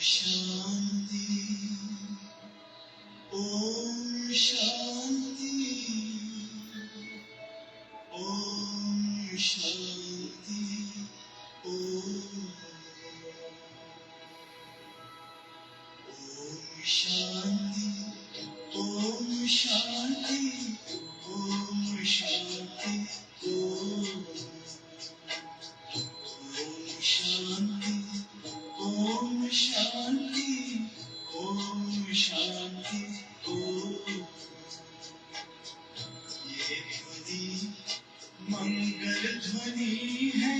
शांति ओम शांति ओम शांति ओम शांति ओम शांति ओम शांति ओम शांति ओम शांति ओम शांति ओम। ये ध्वनि मंगल ध्वनि है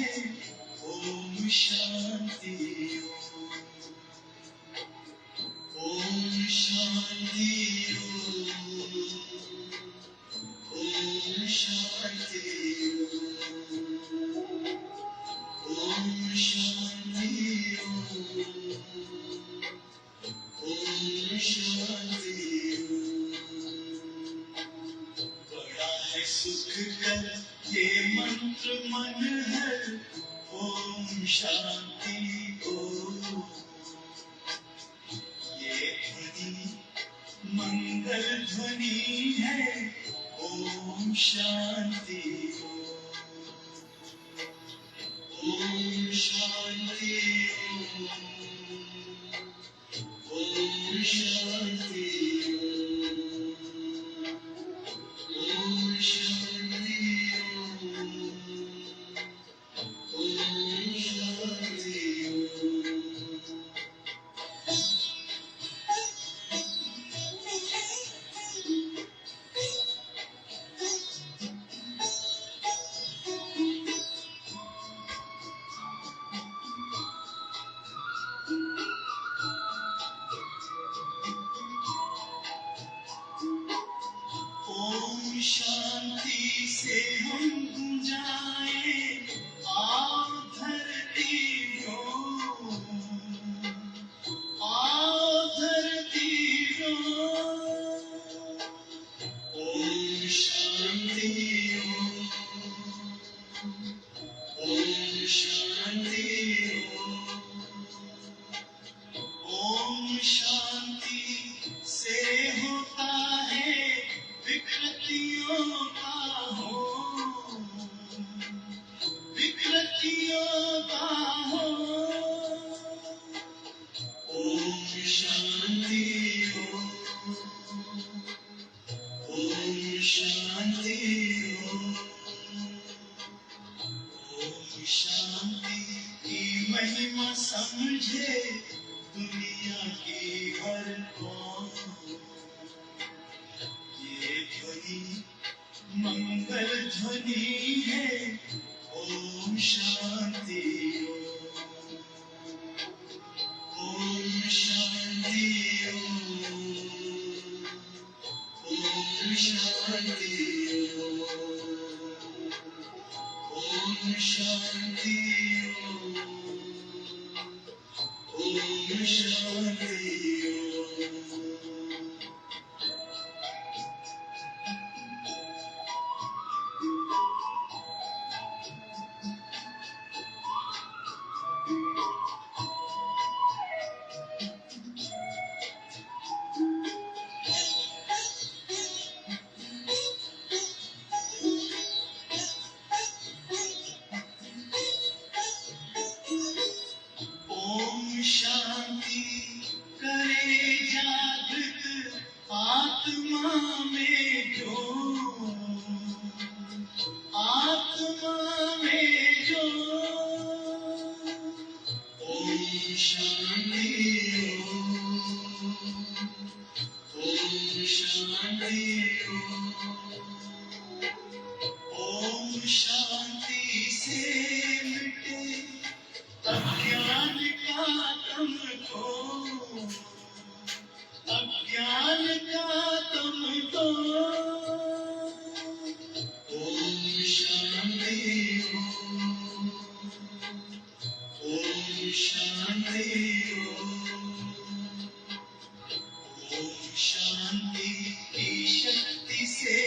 ओम शांति ओम शांति ओम शांति ओम शांति ओम शांति। बड़ा है सुख कर ये मंत्र मन है ओम शांति ओम। ये ध्वनि मंगल ध्वनि है ओम शांति ओम शांति ओम शांति ओम शांति ओम शांति। ओम शांति से हम गुंजाए आप धरती हो आप धरती हो। ओम शांति ओम शांति ओम शांति से होता है विकृतियों का हो विकृतियों का हो। ओम शांति ओम शांति ओम शांति की महिमा समझे दुनिया की हर कौन। ये ध्वनि मंगल ध्वनि है ओम शांति ओम शांति ओम शांति ओम शांति ओम शांति। ओम शांति करे जागृत आत्मा में जो आत्मा में जो। ओम शांति ओम शांति ओम शांति से मिटे अज्ञान का तम को अज्ञान का तम को। ओम शांति ओम शांति ओम शांति की शक्ति से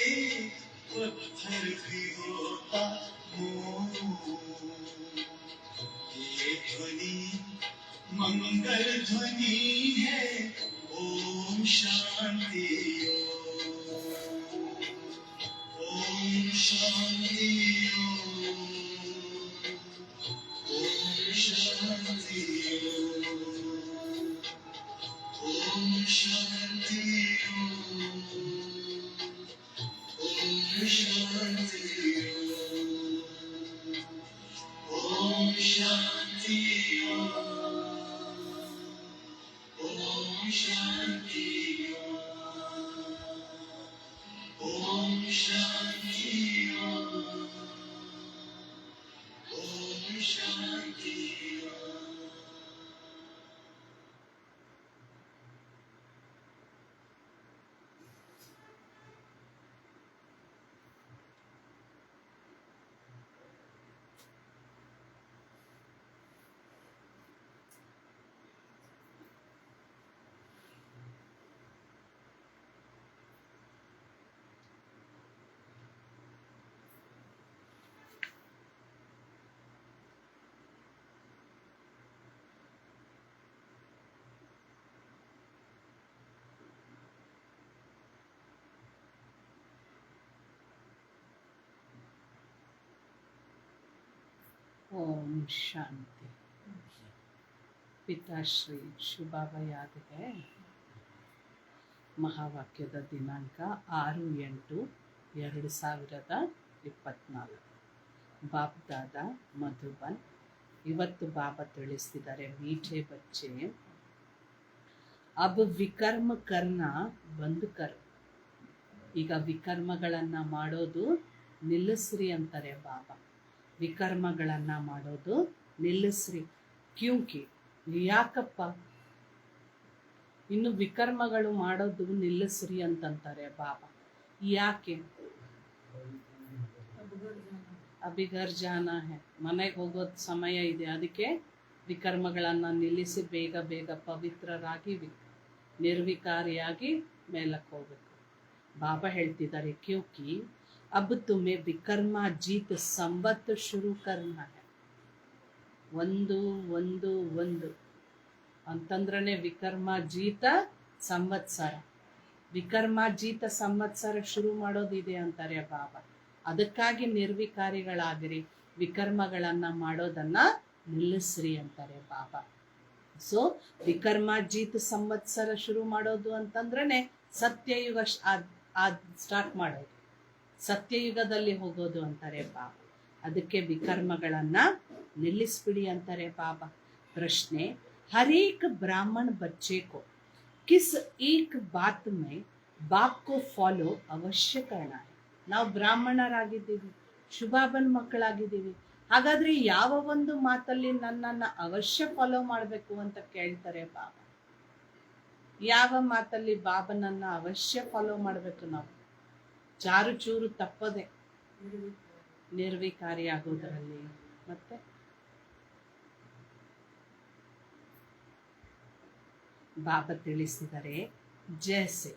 पत्थर भी होता मोह। ये ध्वनि मंगल ध्वनि है ओम शांति ओम शांति ओम शांति ओम शांति ओम शांति ओम शांति ओम शांति ओम शांति ओम शांति ओम शांति। ಪಿತಾಶ್ರೀ ಶುಭಾಬ ಯಾದ ಹೇ. ಮಹಾವಾಕ್ಯದ ದಿನಾಂಕ 6/8/2024. ಬಾಬ್ದಾದ ಮಧುಬನ್. ಇವತ್ತು ಬಾಬಾ ತಿಳಿಸ್ತಿದ್ದಾರೆ, ಮೀಠೆ ಬಚ್ಚೆ ಅಬ್ ವಿಕರ್ಮ ಕರ್ನ ಬಂದ್ ಕರ್. ಈಗ ವಿಕರ್ಮಗಳನ್ನು ಮಾಡೋದು ನಿಲ್ಲಿಸ್ರಿ ಅಂತಾರೆ ಬಾಬಾ. ವಿಕರ್ಮಗಳನ್ನು ಮಾಡೋದು ನಿಲ್ಲಿಸ್ರಿ. ಕ್ಯೂಂಕಿ ಯಾಕಪ್ಪ ಇನ್ನು ವಿಕರ್ಮಗಳು ಮಾಡೋದು ನಿಲ್ಲಿಸ್ರಿ ಅಂತಂತಾರೆ ಬಾಬಾ. ಯಾಕೆ? ಅಭಿಗರ್ ಜಾನ ಹೇ, ಮನೆಗೆ ಹೋಗೋದು ಸಮಯ ಇದೆ, ಅದಕ್ಕೆ ವಿಕರ್ಮಗಳನ್ನು ನಿಲ್ಲಿಸಿ ಬೇಗ ಬೇಗ ಪವಿತ್ರರಾಗಿ ನಿರ್ವಿಕಾರಿಯಾಗಿ ಮೇಲಕ್ಕೆ ಹೋಗ್ಬೇಕು. ಬಾಬಾ ಹೇಳ್ತಿದ್ದಾರೆ, ಕ್ಯೂಂಕಿ ಅಬ್ ತುಮೆ ವಿಕರ್ಮ ಜೀತ್ ಸಂವತ್ ಶುರು ಕರ್ನ ಹೇ. ಒಂದು ಒಂದು ಒಂದು ಅಂತಂದ್ರೆ ವಿಕರ್ಮ ಜೀತ ಸಂವತ್ಸರ. ವಿಕರ್ಮ ಜೀತ ಸಂವತ್ಸರ ಶುರು ಮಾಡೋದಿದೆ ಅಂತಾರೆ ಬಾಬಾ. ಅದಕ್ಕಾಗಿ ನಿರ್ವಿಕಾರಿಗಳಾಗಿರಿ, ವಿಕರ್ಮಗಳನ್ನು ಮಾಡೋದನ್ನ ನಿಲ್ಲಿಸ್ರಿ ಅಂತಾರೆ ಬಾಬಾ. ಸೊ ವಿಕರ್ಮ ಜೀತ ಸಂವತ್ಸರ ಶುರು ಮಾಡೋದು ಅಂತಂದ್ರೆ ಸತ್ಯಯುಗ ಸ್ಟಾರ್ಟ್ ಮಾಡೋದು, ಸತ್ಯಯುಗದಲ್ಲಿ ಹೋಗೋದು ಅಂತಾರೆ ಬಾಬಾ. ಅದಕ್ಕೆ ವಿಕರ್ಮಗಳನ್ನ ನಿಲ್ಲಿಸ್ಬಿಡಿ ಅಂತಾರೆ ಬಾಬಾ. ಪ್ರಶ್ನೆ, ಹರೇಕ್ ಬ್ರಾಹ್ಮಣ ಬಚ್ಚೆ ಕೋ ಕಿಸ್ ಏಕ್ ಬಾತ್ ಮೇ ಬಾಪ್ ಕೋ ಫಾಲೋ ಅವಶ್ಯ ಕರ್ನಾ ಹೈ. ನಾವು ಬ್ರಾಹ್ಮಣರಾಗಿದ್ದೀವಿ, ಶುಭಾಬನ್ ಮಕ್ಕಳಾಗಿದ್ದೀವಿ, ಹಾಗಾದ್ರೆ ಯಾವ ಒಂದು ಮಾತಲ್ಲಿ ನನ್ನನ್ನು ಅವಶ್ಯ ಫಾಲೋ ಮಾಡಬೇಕು ಅಂತ ಕೇಳ್ತಾರೆ ಬಾಬಾ. ಯಾವ ಮಾತಲ್ಲಿ ಬಾಬನನ್ನ ಅವಶ್ಯ ಫಾಲೋ ಮಾಡಬೇಕು? ನಾವು ಚಾರು ಚೂರು ತಪ್ಪದೆ ನಿರ್ವಿಕಾರಿಯಾಗೋದರಲ್ಲಿ. ಮತ್ತೆ ಬಾಬಾ ತಿಳಿಸಿದರೆ, ಜೈಸೆ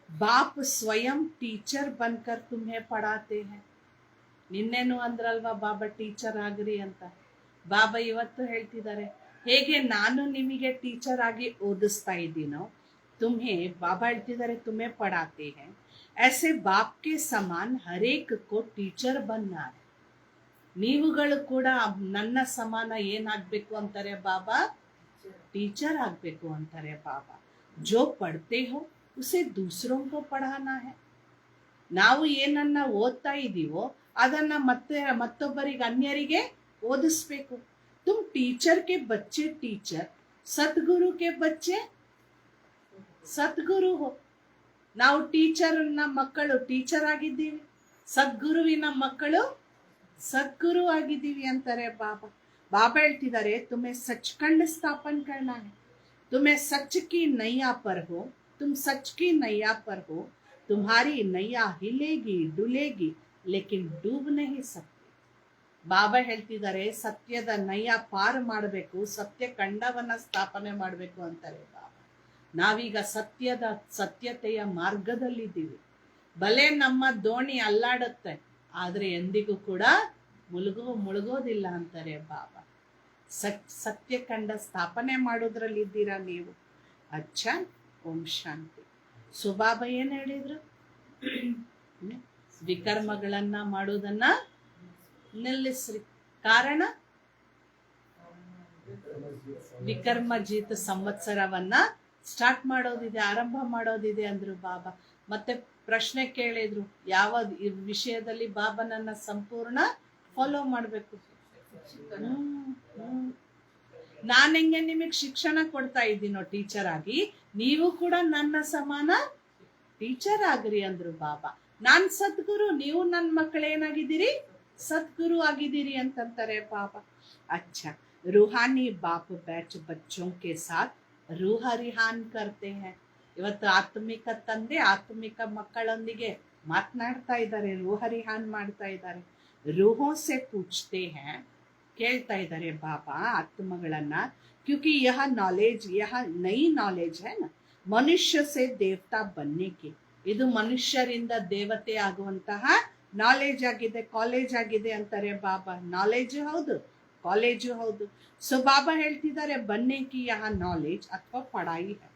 ಬಾಪ್ ಸ್ವಯಂ ಟೀಚರ್ ಬನ್ಕರ್ ತುಮ್ಹೆ ಪಡಾತೆ ಹೈ. ನಿನ್ನೇನು ಅಂದ್ರಲ್ವಾ ಬಾಬಾ ಟೀಚರ್ ಆಗ್ರಿ ಅಂತ. ಬಾಬಾ ಇವತ್ತು ಹೇಳ್ತಿದ್ದಾರೆ, ಹೇಗೆ ನಾನು ನಿಮಗೆ ಟೀಚರ್ ಆಗಿ ಓದಿಸ್ತಾ ಇದ್ದೀನೋ, ತುಮ್ಹೆ ಬಾಬಾ ಹೇಳ್ತಿದ್ದಾರೆ ತುಮ್ಹೆ ಪಡಾತೆ ಹೈ, ऐसे बाप के समान हरेक को ಟೀಚರ್ बनना है. ನೀವುಗಳು ಕೂಡ ನನ್ನ ಸಮಾನ ಏನಾಗಬೇಕು ಅಂತಾರೆ ಬಾಬಾ? ಟೀಚರ್ ಆಗಬೇಕು ಅಂತಾರೆ ಬಾಬಾ. ಜೋ ಪಡ್ತೆ ಹೋ ಉಸೆ ದೂಸರೋं को पढ़ाना है. ನಾವು ಏನನ್ನ ಓದ್ತಾ ಇದ್ದೀವೋ ಅದನ್ನ ಮತ್ತೊಬ್ಬರಿಗೆ ಅನ್ಯರಿಗೆ ಓದಿಸ್ಬೇಕು. ತುಮ್ ಟೀಚರ್ ಕೆ ಬಚ್ಚೆ ಟೀಚರ್, ಸದ್ಗುರು ಕೆ ಬಚ್ಚೆ ಸದ್ಗುರು ಹೋ. ನಾವು ಟೀಚರ್ನ ಮಕ್ಕಳು ಟೀಚರ್ ಆಗಿದ್ದೀವಿ, ಸದ್ಗುರುವಿನ ಮಕ್ಕಳು ಸದ್ಗುರು ಆಗಿದ್ದೀವಿ ಅಂತಾರೆ ಬಾಬಾ. ಬಾಬಾ ಹೇಳ್ತಿದ್ದಾರೆ, ತುಮೆ ಸಚ್ಖಂಡ್ ಸ್ಥಾಪನ್ ಕರ್ನಾ ಹೈ. ತುಮೆ ಸಚ್ ಕಿ ನೈಯಾ ಪರ್ ಹೋ, ತುಮ್ ಸಚ್ ಕಿ ನೈಯಾ ಪರ್ ಹೋ, ತುಮ್ಹಾರಿ ನೈಯಾ ಹಿಲೇಗಿ ಡುಲೇಗಿ ಲೇಕಿನ್ ಡೂಬ್ ನಹಿ ಸಕ್ತಿ. ಬಾಬಾ ಹೇಳ್ತಿದ್ದಾರೆ, ಸತ್ಯದ ನೈಯ ಪಾರು ಮಾಡಬೇಕು, ಸತ್ಯ ಖಂಡವನ್ನ ಸ್ಥಾಪನೆ ಮಾಡಬೇಕು ಅಂತಾರೆ ಬಾಬಾ. ನಾವೀಗ ಸತ್ಯತೆಯ ಮಾರ್ಗದಲ್ಲಿದ್ದೀವಿ. ಭಲೆ ನಮ್ಮ ದೋಣಿ ಅಲ್ಲಾಡುತ್ತೆ, ಆದರೆ ಎಂದಿಗೂ ಕೂಡ ಮುಳುಗೋದಿಲ್ಲ ಅಂತಾರೆ ಬಾಬಾ. ಸತ್ಯಖಂಡ ಸ್ಥಾಪನೆ ಮಾಡೋದ್ರಲ್ಲಿ ಇದ್ದೀರಾ ನೀವು. ಅಚ್ಚಾ, ಓಂ ಶಾಂತಿ. ಸೊ ಬಾಬಾ ಏನ್ ಹೇಳಿದ್ರು? ವಿಕರ್ಮಗಳನ್ನ ಮಾಡೋದನ್ನ ನಿಲ್ಲಿಸ್ರಿ. ಕಾರಣ ವಿಕರ್ಮಜೀತ ಸಂವತ್ಸರವನ್ನ ಸ್ಟಾರ್ಟ್ ಮಾಡೋದಿದೆ, ಆರಂಭ ಮಾಡೋದಿದೆ ಅಂದ್ರು ಬಾಬಾ. ಮತ್ತೆ ಪ್ರಶ್ನೆ ಕೇಳಿದ್ರು, ಯಾವ ವಿಷಯದಲ್ಲಿ ಬಾಬನನ್ನ ಸಂಪೂರ್ಣ ಫಾಲೋ ಮಾಡ್ಬೇಕು? ನಾನ್ ಹೆಂಗೆ ನಿಮಗ್ ಶಿಕ್ಷಣ ಕೊಡ್ತಾ ಇದ್ದೀನೋ ಟೀಚರ್ ಆಗಿ, ನೀವು ಕೂಡ ನನ್ನ ಸಮಾನ ಟೀಚರ್ ಆಗ್ರಿ ಅಂದ್ರು ಬಾಬಾ. ನಾನ್ ಸದ್ಗುರು, ನೀವು ನನ್ ಮಕ್ಕಳೇನಾಗಿದ್ದೀರಿ? ಸದ್ಗುರು ಆಗಿದ್ದೀರಿ ಅಂತಂತಾರೆ ಬಾಬಾ. अच्छा, रूहानी बाप बैठ बच्चों के साथ रूह रिहान करते हैं. ಇವತ್ತು ಆತ್ಮಿಕ ತಂದೆ ಆತ್ಮಿಕ ಮಕ್ಕಳೊಂದಿಗೆ ಮಾತನಾಡ್ತಾ ಇದ್ದಾರೆ, ರೂಹ ರಿಹಾನ್ ಮಾಡ್ತಾ ಇದ್ದಾರೆ. ರೂಹೋं से पूछते हैं, ಕೇಳ್ತಾ ಇದ್ದಾರೆ ಬಾಬಾ ಆತ್ಮಗಳನ್ನ. क्योंकि यह नॉलेज, यह नई नॉलेज है ना, ಮನುಷ್ಯ से ದೇವತಾ बनने की. ಇದು ಮನುಷ್ಯರಿಂದ ದೇವತೆ ಆಗುವಂತಹ ನಾಲೆಜ್ ಆಗಿದೆ, ಕಾಲೇಜ್ ಆಗಿದೆ ಅಂತಾರೆ ಬಾಬಾ. ನಾಲೆಜ್ ಹೌದು, ಕಾಲೇಜು ಹೌದು. ಸೊ ಬಾಬಾ ಹೇಳ್ತಿದ್ದಾರೆ, ಬನ್ನೆ ಕಿ ಯಹ ನಾಲೆಜ್ ಅಥವಾ ಪಢಾಯಿ ಹೈ.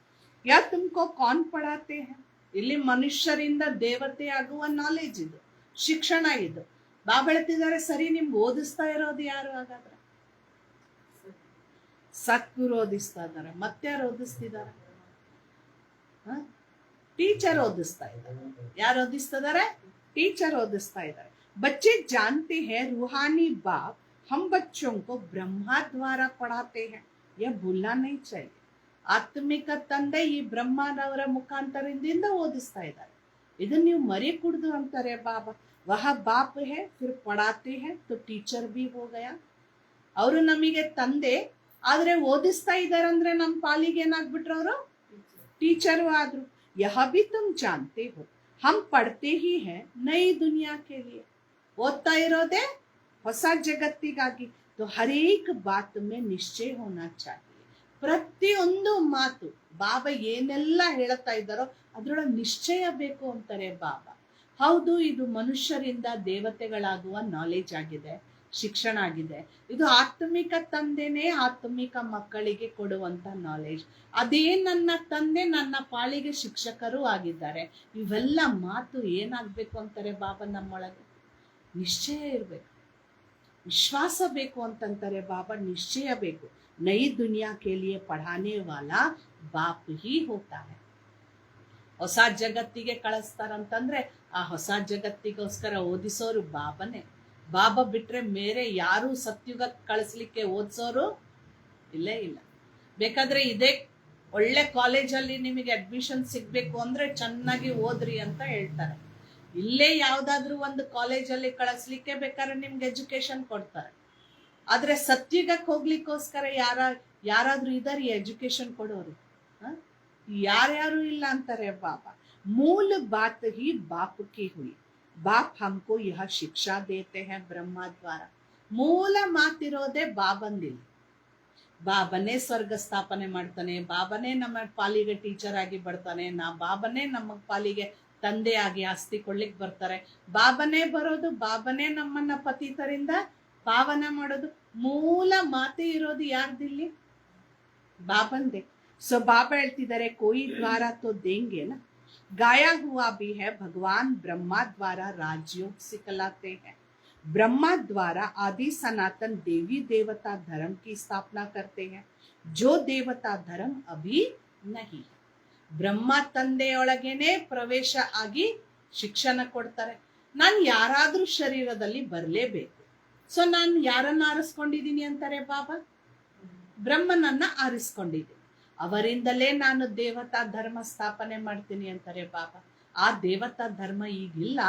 ಯಾ ತುಮ್ಕೋ ಕೌನ್ ಪಢಾತೆ ಹೈ? ಇಲ್ಲಿ ಮನುಷ್ಯರಿಂದ ದೇವತೆ ಆಗುವ ನಾಲೆಜ್ ಇದು, ಶಿಕ್ಷಣ ಇದು. ಬಾಬಾ ಹೇಳ್ತಿದ್ದಾರೆ, ಸರಿ ನಿಮ್ಗೆ ಓದಿಸ್ತಾ ಇರೋದು ಯಾರು ಹಾಗಾದ್ರೆ? ಸದ್ಗುರು ಓದಿಸ್ತಾ ಇದ್ದಾರೆ. ಮತ್ತಾರು ಓದಿಸ್ತಿದ್ದಾರೆ? ಟೀಚರ್ ಓದಿಸ್ತಾ ಇದ್ದಾರೆ. ಯಾರು ಓದಿಸ್ತಾ ಇದ್ದಾರೆ? ಟೀಚರ್ ಓದಿಸ್ತಾ ಇದ್ದಾರೆ. बच्चे जानते हैं रूहानी बाप हम बच्चों को ब्रह्मा द्वारा पढ़ाते हैं, यह भूलना नहीं चाहिए. ಆತ್ಮಿಕ ತಂದೆ ಈ ಬ್ರಹ್ಮನವರ ಮುಖಾಂತರದಿಂದ ಓದಿಸ್ತಾ ಇದ್ದಾರೆ. ಇದನ್ನ ನೀವು ಮರಿ ಕುಡ್ದು ಅಂತಾರೆ ಬಾಬಾ. ವಹ ಬಾಪ್ ಹೇ ಫಿರ್ ಪढ़ाते हैं तो टीचर भी हो गया. ಅವರು ನಮಗೆ ತಂದೆ, ಆದ್ರೆ ಓದಿಸ್ತಾ ಇದ್ದಾರೆ ಅಂದ್ರೆ ನಮ್ಮ ಪಾಲಿಗೆ ಏನಾಗ್ಬಿಟ್ರು? ಅವರು ಟೀಚರು ಆದ್ರು. ಯಹ ಭಿ ತುಮ್ ಜಾನ್ತೆ ಹೋ हम पढ़ते ही हैं नई दुनिया के लिए. ಓದ್ತಾ ಇರೋದೇ ಹೊಸ ಜಗತ್ತಿಗಾಗಿ. तो हर एक बात में निश्चय होना चाहिए. ಪ್ರತಿಯೊಂದು ಮಾತು ಬಾಬಾ ಏನೆಲ್ಲ ಹೇಳ್ತಾ ಇದ್ದಾರೋ ಅದ್ರೊಳಗೆ ನಿಶ್ಚಯ ಬೇಕು ಅಂತಾರೆ ಬಾಬಾ. ಹೌದು, ಇದು ಮನುಷ್ಯರಿಂದ ದೇವತೆಗಳಾಗುವ ನಾಲೆಜ್ ಆಗಿದೆ, ಶಿಕ್ಷಣ ಆಗಿದೆ. ಇದು ಆತ್ಮಿಕ ತಂದೆನೇ ಆತ್ಮಿಕ ಮಕ್ಕಳಿಗೆ ಕೊಡುವಂತ ನಾಲೆಜ್. ಅದೇ ನನ್ನ ತಂದೆ ನನ್ನ ಪಾಳಿಗೆ ಶಿಕ್ಷಕರು ಆಗಿದ್ದಾರೆ. ಇವೆಲ್ಲ ಮಾತು ಏನಾಗ್ಬೇಕು ಅಂತಾರೆ ಬಾಬಾ? ನಮ್ಮೊಳಗೆ ನಿಶ್ಚಯ ಇರ್ಬೇಕು, ವಿಶ್ವಾಸ ಬೇಕು ಅಂತಂತಾರೆ ಬಾಬಾ. ನಿಶ್ಚಯ ಬೇಕು. ನೈ ದುನಿಯಾ ಕೆ ಲಿಯೆ ಪಢಾನೆ ವಾಲಾ ಬಾಪ್ ಹಿ ಹೋತಾ ಹೈ. ಹೊಸ ಜಗತ್ತಿಗೆ ಕಳಿಸ್ತಾರಂತಂದ್ರೆ ಆ ಹೊಸ ಜಗತ್ತಿಗೋಸ್ಕರ ಓದಿಸೋರು ಬಾಬನೇ. ಬಾಬಾ ಬಿಟ್ರೆ ಬೇರೆ ಯಾರು ಸತ್ಯುಗ ಕಳಿಸ್ಲಿಕ್ಕೆ ಓದಿಸೋರು ಇಲ್ಲೇ ಇಲ್ಲ. ಬೇಕಾದ್ರೆ ಇದೇ ಒಳ್ಳೆ ಕಾಲೇಜಲ್ಲಿ ನಿಮಗೆ ಅಡ್ಮಿಷನ್ ಸಿಗ್ಬೇಕು ಅಂದ್ರೆ ಚೆನ್ನಾಗಿ ಓದ್ರಿ ಅಂತ ಹೇಳ್ತಾರೆ. ಇಲ್ಲೇ ಯಾವ್ದಾದ್ರು ಒಂದು ಕಾಲೇಜಲ್ಲಿ ಕಳಿಸ್ಲಿಕ್ಕೆ ಬೇಕಾದ್ರೆ ನಿಮ್ಗೆ ಎಜುಕೇಶನ್ ಕೊಡ್ತಾರೆ. ಆದ್ರೆ ಸತ್ಯುಗಕ್ಕೆ ಹೋಗ್ಲಿಕ್ಕೋಸ್ಕರ ಯಾರಾದ್ರೂ ಇದಾರೆ ಎಜುಕೇಶನ್ ಕೊಡೋರು? ಯಾರ್ಯಾರು ಇಲ್ಲ ಅಂತಾರೆ ಬಾಬಾ. ಮೂಲ ಬಾತ್ ಹಿ ಬಾಪ್ ಕಿ ಹುಯಿ. ಬಾಪ್ ಹಮ್ಕೋ ಯಹ ಶಿಕ್ಷಾ ದೇತೆ ಹೈ ಬ್ರಹ್ಮ ದ್ವಾರ. ಮೂಲ ಮಾತಿರೋದೇ ಬಾಬಂದಿಲ್ಲ. ಬಾಬನೇ ಸ್ವರ್ಗ ಸ್ಥಾಪನೆ ಮಾಡ್ತಾನೆ, ಬಾಬನೇ ನಮ್ಮ ಪಾಲಿಗೆ ಟೀಚರ್ ಆಗಿ ಬರ್ತಾನೆ, ಬಾಬನೇ ನಮ್ಮ ಪಾಲಿಗೆ ತಂದೆಯಾಗಿ ಆಸ್ತಿ ಕೊಳ್ಳಿಕ್ ಬರ್ತಾರೆ. ಬಾಬನೇ ಬರೋದು, ಬಾಬನೇ ನಮ್ಮನ್ನ ಪತಿತರಿಂದ ಪಾವನ ಮಾಡೋದು. ಮೂಲ ಮಾತೆ ಇರೋದು ಯಾರ್ದಿಲ್ಲಿ? ಬಾಬಂದೆ. ಸೊ ಬಾಬಾ ಹೇಳ್ತಿದ್ದಾರೆ, ಕೋಯಿ ದ್ವಾರ ತೋ ದೇಂಗೆ ನಾ, गाया हुआ भी है भगवान ब्रह्मा द्वारा राजयोग सिखलाते हैं. ब्रह्मा द्वारा आदि सनातन देवी देवता धर्म की स्थापना करते हैं, जो देवता धर्म अभी नहीं. ಬ್ರಹ್ಮ ತಂದೆಯೊಳಗೇನೆ ಪ್ರವೇಶ ಆಗಿ ಶಿಕ್ಷಣ ಕೊಡ್ತಾರೆ. ನಾನು ಯಾರಾದ್ರೂ ಶರೀರದಲ್ಲಿ ಬರಲೇಬೇಕು. ಸೊ ನಾನು ಯಾರನ್ನ ಆರಿಸ್ಕೊಂಡಿದ್ದೀನಿ ಅಂತಾರೆ ಬಾಬಾ? ಬ್ರಹ್ಮನನ್ನ ಆರಿಸ್ಕೊಂಡಿದ್ದೀನಿ. ಅವರಿಂದಲೇ ನಾನು ದೇವತಾ ಧರ್ಮ ಸ್ಥಾಪನೆ ಮಾಡ್ತೀನಿ ಅಂತಾರೆ ಬಾಬಾ. ಆ ದೇವತಾ ಧರ್ಮ ಈಗಿಲ್ಲ,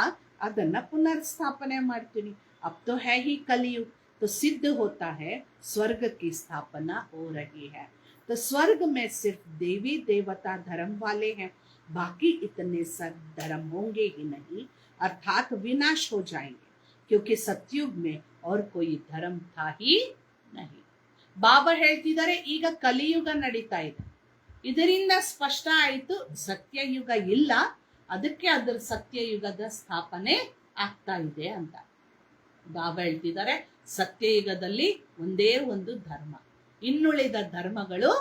ಅದನ್ನ ಪುನರ್ ಸ್ಥಾಪನೆ ಮಾಡ್ತೀನಿ. अब तो है ही कलयुग, तो सिद्ध होता है स्वर्ग की स्थापना हो रही है. तो स्वर्ग में सिर्फ देवी देवता धर्म वाले हैं, बाकी इतने सब धर्म होंगे ही नहीं, अर्थात विनाश हो जाएंगे, क्योंकि सतयुग में और कोई धर्म था ही नहीं. ಬಾಬಾ ಹೇಳ್ತಿದ್ದಾರೆ, ಈಗ ಕಲಿಯುಗ ನಡೀತಾ ಇದೆ. ಇದರಿಂದ ಸ್ಪಷ್ಟ ಆಯಿತು ಸತ್ಯಯುಗ ಇಲ್ಲ, ಅದಕ್ಕೆ ಅದರ ಸತ್ಯಯುಗದ ಸ್ಥಾಪನೆ ಆಗ್ತಾ ಇದೆ ಅಂತ. ಬಾಬಾ ಹೇಳ್ತಿದ್ದಾರೆ ಸತ್ಯಯುಗದಲ್ಲಿ ಒಂದೇ ಒಂದು ಧರ್ಮ, ಇನ್ನುಳಿದ ಧರ್ಮಗಳು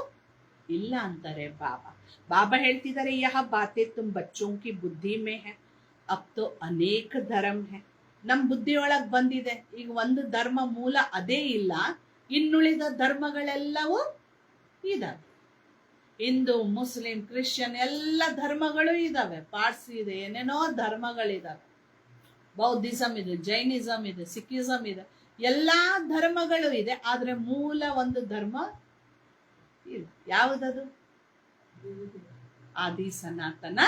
ಇಲ್ಲ ಅಂತಾರೆ ಬಾಬಾ. ಬಾಬಾ ಹೇಳ್ತಿದ್ದಾರೆ ಯಹ ಬಾತೆ ತುಮ್ ಬಚ್ಚೋಂ ಕಿ ಬುದ್ಧಿ ಮೇ ಹೈ, ಅಬ್ ತೋ ಅನೇಕ ಧರ್ಮ ಹೈ. ನಮ್ ಬುದ್ಧಿಯೊಳಗ್ ಬಂದಿದೆ, ಈಗ ಒಂದು ಧರ್ಮ ಮೂಲ ಅದೇ ಇಲ್ಲ, ಇನ್ನುಳಿದ ಧರ್ಮಗಳೆಲ್ಲವೂ ಇದಾವೆ. ಹಿಂದೂ, ಮುಸ್ಲಿಂ, ಕ್ರಿಶ್ಚಿಯನ್ ಎಲ್ಲ ಧರ್ಮಗಳು ಇದಾವೆ, ಪಾರ್ಸಿ ಇದೆ, ಏನೇನೋ ಧರ್ಮಗಳಿದಾವೆ, ಬೌದ್ಧಿಸಂ ಇದೆ, ಜೈನಿಸಂ ಇದೆ, ಸಿಖಿಸಂ ಇದೆ, ಎಲ್ಲಾ ಧರ್ಮಗಳು ಇದೆ. ಆದ್ರೆ ಮೂಲ ಒಂದು ಧರ್ಮ ಇಲ್ಲ. ಯಾವುದದು? आदि सनातन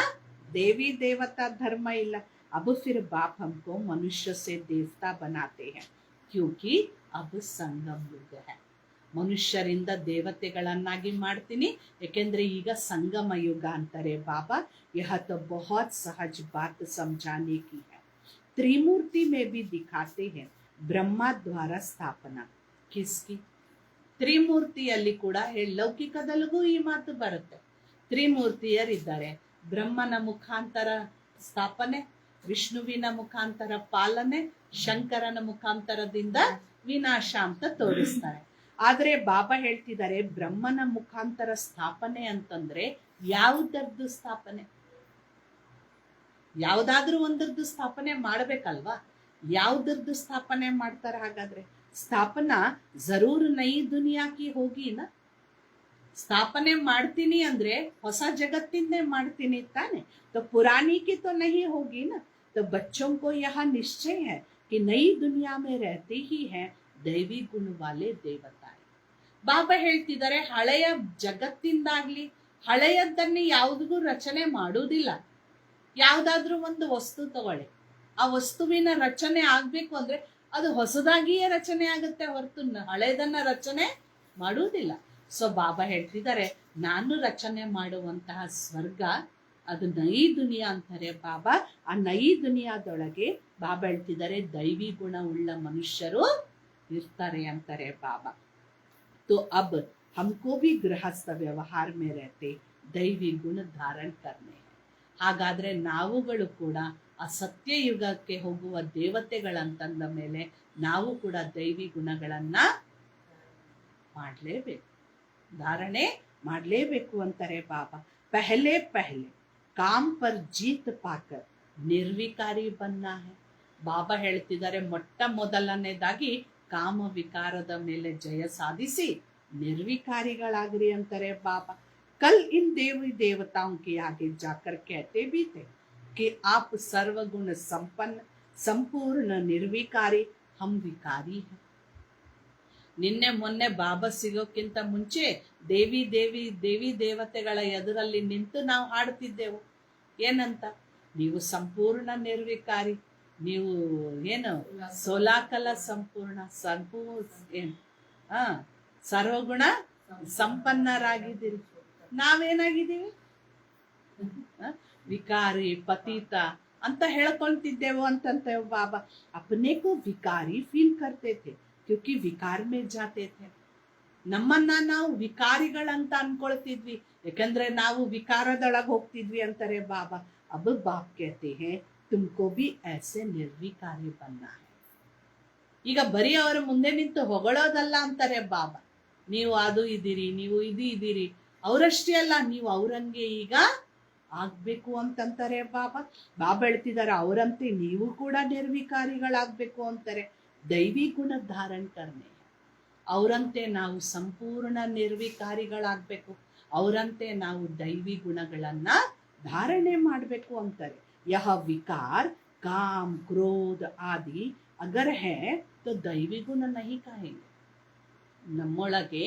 देवी देवता धर्म ಇಲ್ಲ. अब फिर बाप हमको मनुष्य से देवता बनाते हैं क्योंकि अब संगम युग है. ಮನುಷ್ಯರಿಂದ ದೇವತೆಗಳನ್ನಾಗಿ ಮಾಡ್ತೀನಿ, ಯಾಕೆಂದ್ರೆ ಈಗ ಸಂಗಮ ಯುಗ ಅಂತಾರೆ ಬಾಬಾ. यह तो बहुत सहज बात समझाने की है. त्रिमूर्ति में भी दिखाते हैं ब्रह्मा द्वारा स्थापना किसकी. ತ್ರಿಮೂರ್ತಿಯಲ್ಲಿ ಕೂಡ ಲೌಕಿಕದಲ್ಲಿಗೂ ಈ ಮಾತು ಬರುತ್ತೆ. ತ್ರಿಮೂರ್ತಿಯರಿದ್ದಾರೆ. ಬ್ರಹ್ಮನ ಮುಖಾಂತರ ಸ್ಥಾಪನೆ, ವಿಷ್ಣುವಿನ ಮುಖಾಂತರ ಪಾಲನೆ, ಶಂಕರನ ಮುಖಾಂತರದಿಂದ ವಿನಾಶ ಅಂತ ತೋರಿಸ್ತಾರೆ. ಆದ್ರೆ ಬಾಬಾ ಹೇಳ್ತಿದ್ದಾರೆ ಬ್ರಹ್ಮನ ಮುಖಾಂತರ ಸ್ಥಾಪನೆ ಅಂತಂದ್ರೆ ಯಾವುದರದ್ದು ಸ್ಥಾಪನೆ? ಯಾವ್ದಾದ್ರೂ ಒಂದರದ್ದು ಸ್ಥಾಪನೆ ಮಾಡ್ಬೇಕಲ್ವಾ? ಯಾವ್ದರದ್ದು ಸ್ಥಾಪನೆ ಮಾಡ್ತಾರೆ ಹಾಗಾದ್ರೆ? ಸ್ಥಾಪನಾ ಜರೂರ್ ನೈ ದುನಿಯಾ ಕಿ ಹೋಗಿ ನಾ. ಸ್ಥಾಪನೆ ಮಾಡ್ತೀನಿ ಅಂದ್ರೆ ಹೊಸ ಜಗತ್ತಿಂದೇ ಮಾಡ್ತೀನಿ ತಾನೆ. तो पुरानी की तो नहीं होगी ना. तो बच्चों को यह निश्चय है कि नई दुनिया में रहते ही हैं दैवी गुण वाले देवताएं. ಬಾಬಾ ಹೇಳ್ತಿದ್ದಾರೆ ಹಳೆಯ ಜಗತ್ತಿಂದಾಗ್ಲಿ ಹಳೆಯದನ್ನೇ ಯಾವುದಿಗೂ ರಚನೆ ಮಾಡುವುದಿಲ್ಲ. ಯಾವ್ದಾದ್ರೂ ಒಂದು ವಸ್ತು ತಗೊಳ್ಳಿ, ಆ ವಸ್ತುವಿನ ರಚನೆ ಆಗ್ಬೇಕು ಅಂದ್ರೆ ಅದು ಹೊಸದಾಗಿಯೇ ರಚನೆ ಆಗುತ್ತೆ ಹೊರತು ಹಳೆಯದನ್ನ ರಚನೆ ಮಾಡುವುದಿಲ್ಲ. ಸೊ ಬಾಬಾ ಹೇಳ್ತಿದ್ದಾರೆ ನಾನು ರಚನೆ ಮಾಡುವಂತಹ ಸ್ವರ್ಗ ಅದು ನೈ ದುನಿಯಾ ಅಂತಾರೆ ಬಾಬಾ. ಆ ನೈ ದುನಿಯಾದೊಳಗೆ ಬಾಬಾ ಹೇಳ್ತಿದ್ದಾರೆ ದೈವಿ ಗುಣ ಉಳ್ಳ ಮನುಷ್ಯರು ಇರ್ತಾರೆ ಅಂತಾರೆ ಬಾಬಾ. तो अब हमको भी गृहस्थ व्यवहार में रहते दैवी गुण धारण करने हैं. ಹಾಗಾದ್ರೆ ನಾವುಗಳು ಕೂಡ ಆ ಸತ್ಯಯುಗಕ್ಕೆ ಹೋಗುವ ದೇವತೆಗಳಂತಂದ ಮೇಲೆ ನಾವು ಕೂಡ ದೈವಿ ಗುಣಗಳನ್ನ ಮಾಡಲೇಬೇಕು, ಧಾರಣೆ ಮಾಡಲೇಬೇಕು ಅಂತಾರೆ ಬಾಬಾ. ಪಹಲೆ ಪಹಲೆ ಕಾಮ್ ಪರ್ ಜೀತ್ ಪಾಕರ್ ನಿರ್ವಿಕಾರಿ ಬನ್ನ ಹೈ. ಬಾಬಾ ಹೇಳ್ತಿದ್ದಾರೆ ಮೊಟ್ಟ ಮೊದಲನೇದಾಗಿ ಕಾಮ ವಿಕಾರದ ಮೇಲೆ ಜಯ ಸಾಧಿಸಿ ನಿರ್ವಿಕಾರಿಗಳಾಗ್ರಿ ಅಂತಾರೆ ಬಾಬಾ. कल इन देवी देवताओं के आगे जाकर कहते भी थे कि आप सर्वगुण संपन्न संपूर्ण निर्विकारी हम विकारी हैं. ನಿನ್ನೆ ಮೊನ್ನೆ ಬಾಬಾ ಸಿಗೋಕ್ಕಿಂತ ಮುಂಚೆ ದೇವಿ ದೇವತೆಗಳ ಎದುರಲ್ಲಿ ನಿಂತು ನಾವು ಹಾಡ್ತಿದ್ದೆವು. ಏನಂತ? ನೀವು ಸಂಪೂರ್ಣ ನಿರ್ವಿಕಾರಿ, ನೀವು ಏನು ಸೋಲಾಕಲ ಸಂಪೂರ್ಣ ಏನು ಸರ್ವಗುಣ ಸಂಪನ್ನರಾಗಿದ್ದೀರಿ. ನಾವೇನಾಗಿದ್ದೀವಿ? ವಿಕಾರಿ ಪತೀತ ಅಂತ ಹೇಳ್ಕೊಳ್ತಿದ್ದೆವು ಅಂತಂತೇವೆ ಬಾಬಾ. अपने को विकारी फील करते थे क्योंकि विकार में जाते थे. ನಮ್ಮನ್ನ ನಾವು ವಿಕಾರಿಗಳಂತ ಅನ್ಕೊಳ್ತಿದ್ವಿ, ಯಾಕಂದ್ರೆ ನಾವು ವಿಕಾರದೊಳಗೆ ಹೋಗ್ತಿದ್ವಿ ಅಂತಾರೆ ಬಾಬಾ. अब बाप कहते हैं तुमको भी ऐसे निर्विकारी बनना है. ಈಗ ಬರೀ ಅವರ ಮುಂದೆ ನಿಂತು ಹೊಗಳೋದಲ್ಲ ಅಂತಾರೆ ಬಾಬಾ. ನೀವು ಅದು ಇದ್ದೀರಿ, ನೀವು ಇದು ಇದ್ದೀರಿ, ಅವರಷ್ಟೇ ಅಲ್ಲ ನೀವು ಅವರಂಗೆ ಈಗ ಆಗ್ಬೇಕು ಅಂತಂತಾರೆ ಬಾಬಾ. ಬಾಬಾ ಹೇಳ್ತಿದ್ದಾರೆ ಅವರಂತೆ ನೀವು ಕೂಡ ನಿರ್ವಿಕಾರಿಗಳಾಗ್ಬೇಕು ಅಂತಾರೆ. ದೈವಿ ಗುಣ ಧಾರಣ ಕರ್ನೆ, ಅವರಂತೆ ನಾವು ಸಂಪೂರ್ಣ ನಿರ್ವಿಕಾರಿಗಳಾಗ್ಬೇಕು, ಅವರಂತೆ ನಾವು ದೈವಿ ಗುಣಗಳನ್ನ ಧಾರಣೆ ಮಾಡಬೇಕು ಅಂತಾರೆ. ಯಹ ವಿಕಾರ ಕಾಮ್ ಕ್ರೋಧ ಆದಿ ಅಗರ್ ಹೈ तो दैवी गुण नहीं कहेंगे. ನಮ್ಮೊಳಗೆ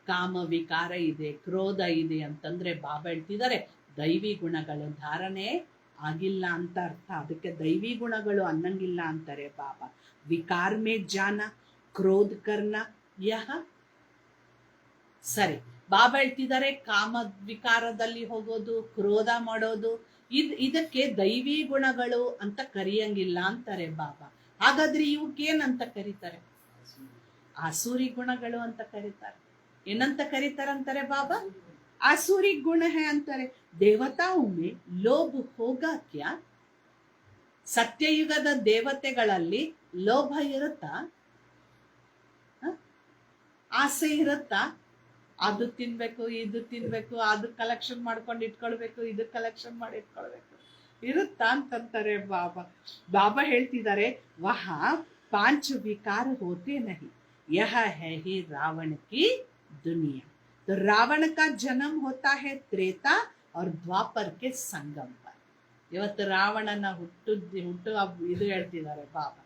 ಕಾಮ ವಿಕಾರ ಇದೆ, ಕ್ರೋಧ ಇದೆ ಅಂತಂದ್ರೆ ಬಾಬಾ ಹೇಳ್ತಿದ್ದಾರೆ ದೈವಿ ಗುಣಗಳು ಧಾರಣೆ ಆಗಿಲ್ಲ ಅಂತ ಅರ್ಥ. ಅದಕ್ಕೆ ದೈವಿ ಗುಣಗಳು ಅನ್ನಂಗಿಲ್ಲ ಅಂತಾರೆ ಬಾಬಾ. ವಿಕಾರ ಮೇ ಜಾನ ಕ್ರೋಧ ಕರ್ನ ಯಹ ಸರಿ. ಬಾಬಾ ಹೇಳ್ತಿದ್ದಾರೆ ಕಾಮ ವಿಕಾರದಲ್ಲಿ ಹೋಗೋದು, ಕ್ರೋಧ ಮಾಡೋದು ಇದಕ್ಕೆ ದೈವಿ ಗುಣಗಳು ಅಂತ ಕರೆಯಂಗಿಲ್ಲ ಅಂತಾರೆ ಬಾಬಾ. ಹಾಗಾದ್ರೆ ಇವಕ್ಕೇನಂತ ಕರೀತಾರೆ? ಆಸುರಿ ಗುಣಗಳು ಅಂತ ಕರೀತಾರೆ. ಏನಂತ ಕರೀತಾರಂತಾರೆ ಬಾಬಾ? ಆಸುರಿ ಗುಣ ಹೇ ಅಂತಾರೆ. ದೇವತಾओं में ಲೋಭ ಹೋಗಾ ಕ್ಯಾ? ಸತ್ಯಯುಗದ ದೇವತೆಗಳಲ್ಲಿ ಲೋಭ ಇರುತ್ತಾ? ಆಸೆ ಇರುತ್ತಾ? ಅದು ತಿನ್ಬೇಕು, ಇದು ತಿನ್ಬೇಕು, ಅದು ಕಲೆಕ್ಷನ್ ಮಾಡ್ಕೊಂಡು ಇಟ್ಕೊಳ್ಬೇಕು, ಇದು ಕಲೆಕ್ಷನ್ ಮಾಡಿ ಇಟ್ಕೊಳ್ಬೇಕು, ಇರುತ್ತಾ ಅಂತಂತಾರೆ ಬಾಬಾ. ಬಾಬಾ ಹೇಳ್ತಿದ್ದಾರೆ, ವಹ ಪಾಂಚ ವಿಕಾರ ಹೋತೆ ನಹಿ, ಯಹ है ही रावण की दुनिया. तो रावण का जन्म होता है त्रेता और द्वापर के संगम पर. ಇವತ್ತು ರಾವಣನ ಹುಟ್ಟು ಇದು ಹೇಳ್ತಿದ್ದಾರೆ ಬಾಬಾ.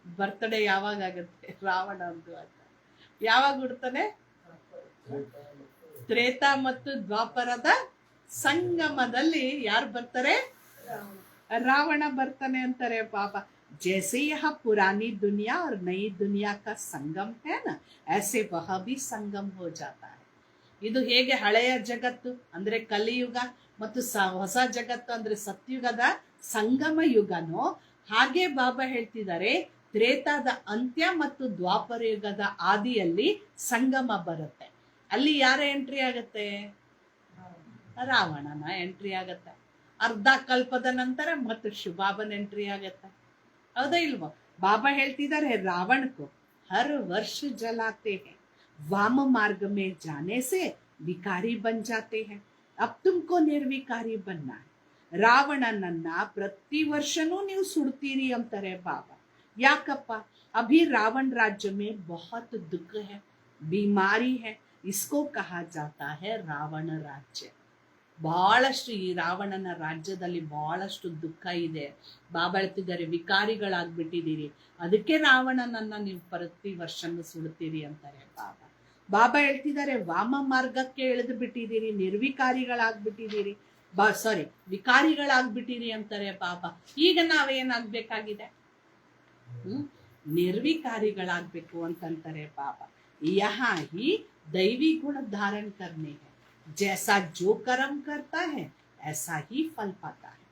ಬರ್ತ್ಡೇ ಯಾವಾಗ ಆಗುತ್ತೆ ರಾವಣ ಅಂತ? ಯಾವಾಗ ಹುಡ್ತಾನೆ? ತ್ರೇತಾ ಮತ್ತು ದ್ವಾಪರದ ಸಂಗಮದಲ್ಲಿ ಯಾರು ಬರ್ತಾರೆ? रावण ಬರ್ತಾನೆ ಅಂತಾರೆ ಬಾಬಾ. जैसे यह पुरानी दुनिया और नई दुनिया का संगम है ना, ऐसे वह भी संगम हो जाता है. ಇದು ಹೇಗೆ ಹಳೆಯ ಜಗತ್ತು ಅಂದ್ರೆ ಕಲಿಯುಗ ಮತ್ತು ಹೊಸ ಜಗತ್ತು ಅಂದ್ರೆ ಸತ್ಯುಗದ ಸಂಗಮ ಯುಗನೋ, ಹಾಗೆ ಬಾಬಾ ಹೇಳ್ತಿದ್ದಾರೆ ತ್ರೇತಾದ ಅಂತ್ಯ ಮತ್ತು ದ್ವಾಪರ ಯುಗದ ಆದಿಯಲ್ಲಿ ಸಂಗಮ ಬರುತ್ತೆ. ಅಲ್ಲಿ ಯಾರ ಎಂಟ್ರಿ ಆಗತ್ತೆ? ರಾವಣನ ಎಂಟ್ರಿ ಆಗತ್ತೆ. ಅರ್ಧ ಕಲ್ಪದ ನಂತರ ಮತ್ತು ಶುಭಾಬನ್ ಎಂಟ್ರಿ ಆಗತ್ತೆ. ಹೌದಾ ಇಲ್ವೋ? ಬಾಬಾ ಹೇಳ್ತಿದ್ದಾರೆ रावण को हर वर्ष जलाते हैं, वाम मार्ग में जाने से विकारी बन जाते हैं, अब तुमको निर्विकारी बनना है. ರಾವಣನನ್ನ ಪ್ರತಿ ವರ್ಷನೂ ನೀವು ಸುಡ್ತೀರಿ ಅಂತಾರೆ ಬಾಬಾ. ಯಾಕಪ್ಪ? अभी रावण राज्य में बहुत दुख है, बीमारी है, इसको कहा जाता है रावण राज्य. ಬಹಳಷ್ಟು ಈ ರಾವಣನ ರಾಜ್ಯದಲ್ಲಿ ಬಹಳಷ್ಟು ದುಃಖ ಇದೆ. ಬಾಬಾ ಹೇಳ್ತಿದ್ದಾರೆ ವಿಕಾರಿಗಳಾಗ್ಬಿಟ್ಟಿದ್ದೀರಿ, ಅದಕ್ಕೆ ರಾವಣನನ್ನ ನೀವು ಪ್ರತಿ ವರ್ಷನೂ ಸುಡ್ತೀರಿ ಅಂತಾರೆ ಬಾಬಾ. ಬಾಬಾ ಹೇಳ್ತಿದ್ದಾರೆ ವಾಮ ಮಾರ್ಗಕ್ಕೆ ಎಳೆದು ಬಿಟ್ಟಿದ್ದೀರಿ, ನಿರ್ವಿಕಾರಿಗಳಾಗ್ಬಿಟ್ಟಿದ್ದೀರಿ, ವಿಕಾರಿಗಳಾಗ್ಬಿಟ್ಟಿರಿ ಅಂತಾರೆ ಬಾಬಾ. ಈಗ ನಾವೇನಾಗ್ಬೇಕಾಗಿದೆ? ನಿರ್ವಿಕಾರಿಗಳಾಗ್ಬೇಕು ಅಂತಂತಾರೆ ಬಾಬಾ. ಯಹಾ ಹಿ ದೈವಿ ಗುಣ ಧಾರಣ ಕರ್ನೆ ಹೈ, जैसा जो कर्म करता है ऐसा ही फल पाता है.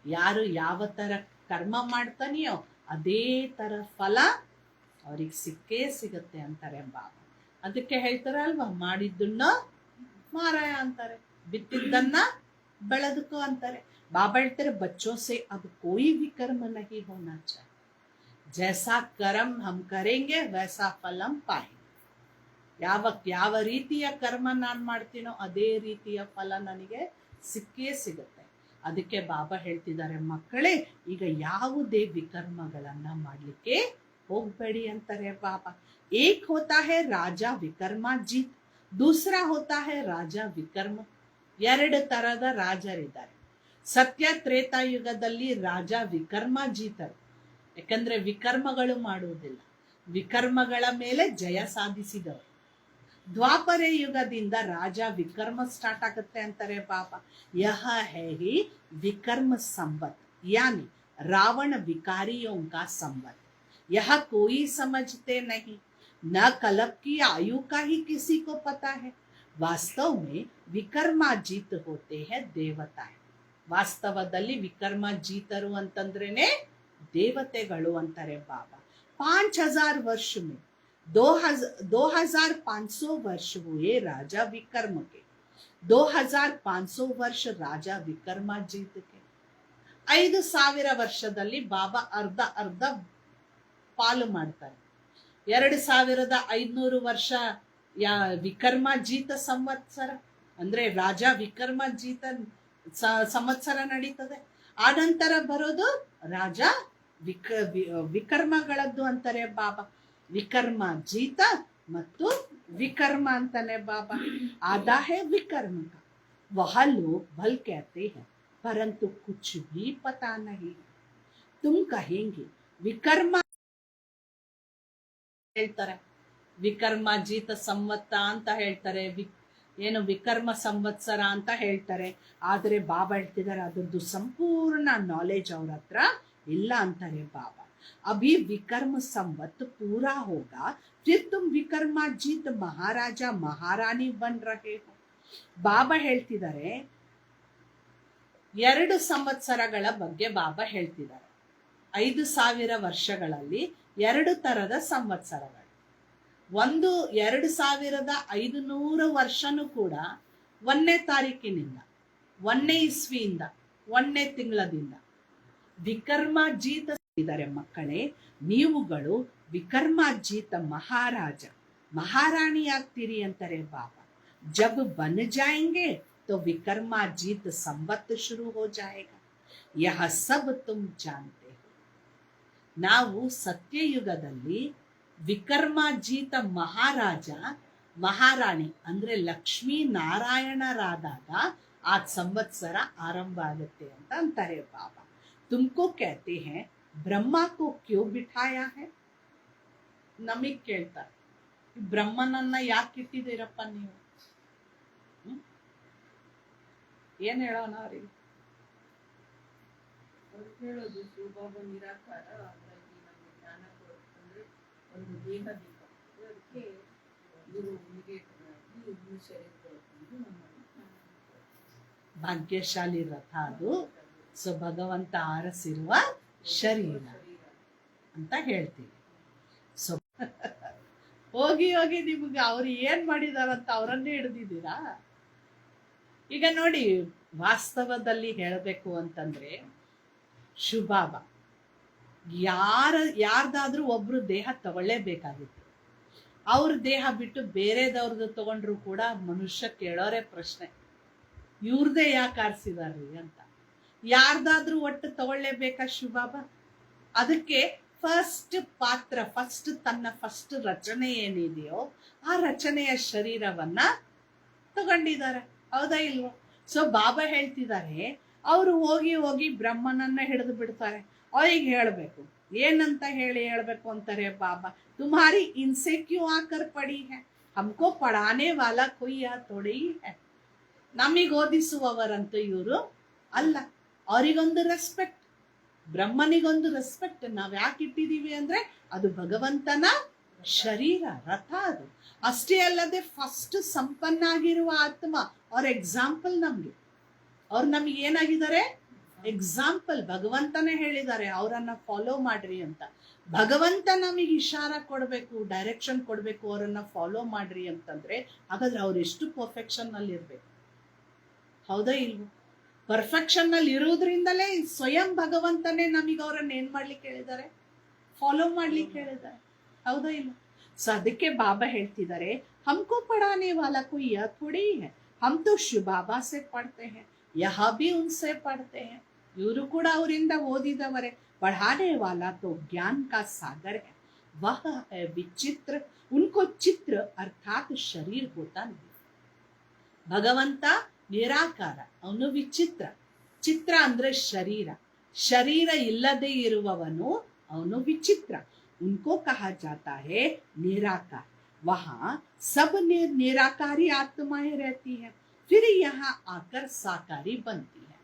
ಯಾರು ಯಾವ ತರ ಕರ್ಮ ಮಾಡ್ತಾನೆಯೋ ಅದೇ ತರ ಫಲ ಅವ್ರಿಗೆ ಸಿಕ್ಕೇ ಸಿಗುತ್ತೆ ಅಂತಾರೆ ಬಾಬಾ. ಅದಕ್ಕೆ ಹೇಳ್ತಾರಲ್ವಾ, ಮಾಡಿದ್ದನ್ನ ಮಾರಾಯ ಅಂತಾರೆ, ಬಿತ್ತಿದ್ದನ್ನ ಬೆಳೆದಕ್ಕೋ ಅಂತಾರೆ. ಬಾಬಾ ಹೇಳ್ತಾರೆ ಬಚ್ಚೋ ಸೆ ಅಬ್ ಕೋಯಿ भी कर्म नहीं होना चाहिए, जैसा कर्म हम करेंगे वैसा फल हम पाएंगे. ಯಾವ ರೀತಿಯ ಕರ್ಮ ನಾನು ಮಾಡ್ತೀನೋ ಅದೇ ರೀತಿಯ ಫಲ ನನಗೆ ಸಿಕ್ಕೇ ಸಿಗುತ್ತೆ. ಅದಕ್ಕೆ ಬಾಬಾ ಹೇಳ್ತಿದ್ದಾರೆ, ಮಕ್ಕಳೇ ಈಗ ಯಾವುದೇ ವಿಕರ್ಮಗಳನ್ನ ಮಾಡ್ಲಿಕ್ಕೆ ಹೋಗ್ಬೇಡಿ ಅಂತಾರೆ ಬಾಬಾ. ಏಕ್ ಹೋತಾ ಹೈ ರಾಜಾ ವಿಕರ್ಮ ಜೀತ್, ದೂಸರಾ ಹೋತಾ ಹೈ ರಾಜಾ ವಿಕರ್ಮ. ಎರಡು ತರದ ರಾಜರಿದ್ದಾರೆ. ಸತ್ಯ ತ್ರೇತಾಯುಗದಲ್ಲಿ ರಾಜ ವಿಕರ್ಮ ಜೀತರು, ಯಾಕಂದ್ರೆ ವಿಕರ್ಮಗಳು ಮಾಡುವುದಿಲ್ಲ, ವಿಕರ್ಮಗಳ ಮೇಲೆ ಜಯ ಸಾಧಿಸಿದವರು. ದ್ವಾಪರ ಯುಗದಿಂದ ರಾಜ ವಿಕರ್ಮ ಸ್ಟಾರ್ಟ್ ಆಗುತ್ತೆ ಅಂತಾರೆ ಬಾಬಾ. ಯಹ ಹೈ ಹಿ ವಿಕರ್ಮ ಸಂವತ್, यानी रावण विकारियों का संवत. यह कोई समझते नहीं, न कलप की आयु का ही किसी को पता है. वास्तव में विकर्माजीत होते हैं देवताएं. ವಾಸ್ತವದಲ್ಲಿ ವಿಕರ್ಮಾಜೀತರು ಅಂತಂದ್ರೇನೆ ದೇವತೆಗಳು ಅಂತಾರೆ ಬಾಬಾ. 5000 ವರ್ಷ में 2500 वर्ष हुए राजा विकर्म के, 2500 वर्ष ರಾಜಾ ವಿಕರ್ಮಾಜೀತ್ के. 5000 ವರ್ಷದಲ್ಲಿ ಬಾಬಾ ಅರ್ಧ ಪಾಲು ಮಾಡ್ತಾರೆ. 2500 ವರ್ಷ ವಿಕರ್ಮಾಜೀತ ಸಂವತ್ಸರ ಅಂದ್ರೆ ರಾಜಾ ವಿಕರ್ಮಾಜೀತ ಸಂವತ್ಸರ ನಡೀತದೆ. ಆನಂತರ ಬರೋದು ರಾಜ ವಿಕರ್ಮಗಳದ್ದು ಅಂತಾರೆ ಬಾಬಾ. ವಿಕರ್ಮ ಜೀತ ಮತ್ತು ವಿಕರ್ಮ ಅಂತಾನೆ ಬಾಬಾ. आधा है विकर्म का, वह लोग भल कहते हैं परंतु कुछ भी पता नहीं. तुम कहेंगे ವಿಕರ್ಮ ಹೇಳ್ತಾರೆ, ವಿಕರ್ಮಾಜೀತ ಸಂವತ್ತ ಅಂತ ಹೇಳ್ತಾರೆ, ಏನು ವಿಕರ್ಮ ಸಂವತ್ಸರ ಅಂತ ಹೇಳ್ತಾರೆ. ಆದರೆ ಬಾಬಾ ಹೇಳ್ತಿದ್ದಾರೆ ಅದರದ್ದು ಸಂಪೂರ್ಣ ನಾಲೆಜ್ ಅವ್ರ ಹತ್ರ ಇಲ್ಲ ಅಂತಾರೆ ಬಾಬಾ. अभी विकर्म संवत पूरा होगा, फिर तुम विकर्माजीत महाराजा महारानी बन रहे हो. ಬಾಬಾ ಹೇಳ್ತಿದ್ದಾರೆ 2 ಸಂವತ್ಸರಗಳ ಬಗ್ಗೆ ಬಾಬಾ ಹೇಳ್ತಿದ್ದಾರೆ. 5000 ವರ್ಷಗಳಲ್ಲಿ 2 ತರದ ಸಂವತ್ಸರಗಳು. ಒಂದು 2500 ವರ್ಷನೂ ಕೂಡ 1ನೇ ತಾರೀಕಿನಿಂದ 1ನೇ ಇಸ್ವಿಯಿಂದ 1ನೇ ತಿಂಗಳದಿಂದ ವಿಕರ್ಮಾಜೀತ ಇದ್ದಾರೆ ಮಕ್ಕಳೇ, ನೀವುಗಳು ವಿಕರ್ಮಾರ್ಜಿತ ಮಹಾರಾಜ ಮಹಾರಾಣಿಯಾಗ್ತೀರಿ ಅಂತಾರೆ ಬಾಬಾ. ಜಬ್ ಬನ್ ಜಾಯೆಂಗೆ तो विकर्मार्जित संवत शुरू हो जाएगा, यह सब तुम जानते हो. ನಾವು ಸತ್ಯಯುಗದಲ್ಲಿ ವಿಕರ್ಮಾರ್ಜಿತ ಮಹಾರಾಜ ಮಹಾರಾಣಿ ಅಂದ್ರೆ ಲಕ್ಷ್ಮೀ ನಾರಾಯಣರಾದಾಗ ಆ ಸಂವತ್ಸರ ಆರಂಭ ಆಗುತ್ತೆ ಅಂತ ಅಂತಾರೆ ಬಾಬಾ. ತುಮಕೋ कहते हैं ಬ್ರಹ್ಮ ಕೋ ಕ್ಯೂ ಬಿಠಾಯಾ है. ನಮಗ್ ಕೇಳ್ತಾರೆ, ಬ್ರಹ್ಮನನ್ನ ಯಾಕೆ ಇಟ್ಟಿದ್ದೀರಪ್ಪ ನೀವು? ಏನ್ ಹೇಳೋಣ ಅವ್ರಿಗೆ? ಅವ್ರು ಹೇಳೋದು ಶಿವಬಾಬಾ ನಿರಾಕಾರ, ಹಾಗಾಗಿ ನಮಗೆ ಜ್ಞಾನ ಕೊಡ್ತಂದ್ರೆ ಒಂದು ದೇಹ ಬೇಕಾಗ್ತದೆ, ಅದಕ್ಕೆ ಇವರು ನಿರೇಕರಾಗಿ ಇವ್ರು ಶರೀರ ಕೊಡ್ಕೊಂಡು ಭಾಗ್ಯಶಾಲಿ ರಥ ಅದು. ಸೊ ಭಗವಂತ ಆರಿಸಿರುವ ಶರೀರ ಅಂತ ಹೇಳ್ತೀವಿ. ಸೊ ಹೋಗಿ ಹೋಗಿ ನಿಮ್ಗೆ ಅವ್ರು ಏನ್ ಮಾಡಿದಾರಂತ ಅವರನ್ನೇ ಹಿಡಿದಿದ್ದೀರಾ? ಈಗ ನೋಡಿ, ವಾಸ್ತವದಲ್ಲಿ ಹೇಳಬೇಕು ಅಂತಂದ್ರೆ ಶಿವಬಾಬ ಯಾರ್ದಾದ್ರೂ ಒಬ್ರು ದೇಹ ತಗೊಳ್ಳೇಬೇಕಾಗಿತ್ತು. ಅವ್ರ ದೇಹ ಬಿಟ್ಟು ಬೇರೆದವ್ರದ್ದು ತಗೊಂಡ್ರು ಕೂಡ ಮನುಷ್ಯ ಕೇಳೋರೆ ಪ್ರಶ್ನೆ, ಇವ್ರದೇ ಯಾಕೆ ಆರಿಸಿದಾರ್ರಿ ಅಂತ. ಯಾರ್ದಾದ್ರೂ ಒಟ್ಟು ತಗೊಳ್ಳೇಬೇಕಾ ಶಿವಬಾಬಾ? ಅದಕ್ಕೆ ಫಸ್ಟ್ ಪಾತ್ರ, ಫಸ್ಟ್ ರಚನೆ ಏನಿದೆಯೋ ಆ ರಚನೆಯ ಶರೀರವನ್ನ ತಗೊಂಡಿದ್ದಾರೆ. ಹೌದಾ ಇಲ್ವಾ? ಸೊ ಬಾಬಾ ಹೇಳ್ತಿದ್ದಾರೆ, ಅವರು ಹೋಗಿ ಹೋಗಿ ಬ್ರಹ್ಮನನ್ನ ಹಿಡಿದು ಬಿಡ್ತಾರೆ. ಅವ್ರಿಗೆ ಹೇಳ್ಬೇಕು, ಏನಂತ ಹೇಳ್ಬೇಕು ಅಂತಾರೆ ಬಾಬಾ, ತುಮಾರಿ ಇನ್ಸೆ ಕ್ಯೂ ಆಕರ್ ಪಡಿ ಹೈ, ಹಮ್ಕೋ ಪಡಾನೆ ವಾಲಾ ಕೊಯ್ ಯಾ ಥೋಡಿ ಹೈ. ನಮಗ್ ಓದಿಸುವವರಂತೂ ಇವರು ಅಲ್ಲ. ಅವರಿಗೊಂದು ರೆಸ್ಪೆಕ್ಟ್, ಬ್ರಹ್ಮನಿಗೊಂದು ರೆಸ್ಪೆಕ್ಟ್. ನಾವ್ ಯಾಕೆ ಇಟ್ಟಿದೀವಿ ಅಂದ್ರೆ ಅದು ಭಗವಂತನ ಶರೀರ, ರಥ ಅದು. ಅಷ್ಟೇ ಅಲ್ಲದೆ ಫಸ್ಟ್ ಸಂಪನ್ನ ಆಗಿರುವ ಆತ್ಮ ಅವ್ರ ಎಕ್ಸಾಂಪಲ್ ನಮ್ಗೆ. ಅವ್ರು ನಮ್ಗೆ ಏನಾಗಿದ್ದಾರೆ? ಎಕ್ಸಾಂಪಲ್. ಭಗವಂತನೇ ಹೇಳಿದ್ದಾರೆ ಅವರನ್ನ ಫಾಲೋ ಮಾಡ್ರಿ ಅಂತ. ಭಗವಂತ ನಮಗೆ ಇಶಾರ ಕೊಡ್ಬೇಕು, ಡೈರೆಕ್ಷನ್ ಕೊಡ್ಬೇಕು, ಅವರನ್ನ ಫಾಲೋ ಮಾಡ್ರಿ ಅಂತಂದ್ರೆ ಹಾಗಾದ್ರೆ ಅವ್ರು ಎಷ್ಟು ಪರ್ಫೆಕ್ಷನ್ ನಲ್ಲಿ ಇರ್ಬೇಕು? ಹೌದಾ ಇಲ್ವೋ? ಪರ್ಫೆಕ್ಷನ್ ನಲ್ಲಿ ಇರುವುದ್ರಿಂದಲೇ ಸ್ವಯಂ ಭಗವಂತನೇ ನಮಗೆ ಅವ್ರನ್ನ ಏನ್ ಮಾಡ್ಲಿಕ್ಕೆ ಹೇಳಿದ್ದಾರೆ? ಫಾಲೋ ಮಾಡ್ಲಿಕ್ಕೆ ಹೇಳಿದ್ದಾರೆ. ಹೌದಾ ಇಲ್ಲ? ಸೊ ಅದಕ್ಕೆ ಬಾಬಾ ಹೇಳ್ತಿದ್ದಾರೆ, हमको पढ़ाने वाला कोई यह थोड़ी है, हम तो शिव बाबा से पढ़ते हैं, यहाँ भी उनसे पढ़ते हैं. ಇವರು ಕೂಡ ಅವರಿಂದ ಓದಿದವರೇ. पढ़ाने वाला तो ज्ञान का सागर है, वह है विचित्र, उनको चित्र अर्थात शरीर होता नहीं. ಭಗವಂತ ನಿರಾಕಾರ, ಅವನು ವಿಚಿತ್ರ. ಚಿತ್ರ ಅಂದ್ರೆ ಶರೀರ, ಶರೀರ ಇಲ್ಲದೆ ಇರುವವನು ಅವನು ವಿಚಿತ್ರ. उनको कहा जाता है निराकार. वहां सब निराकारी आत्माएं रहती है, फिर यहाँ आकर साकारी बनती है.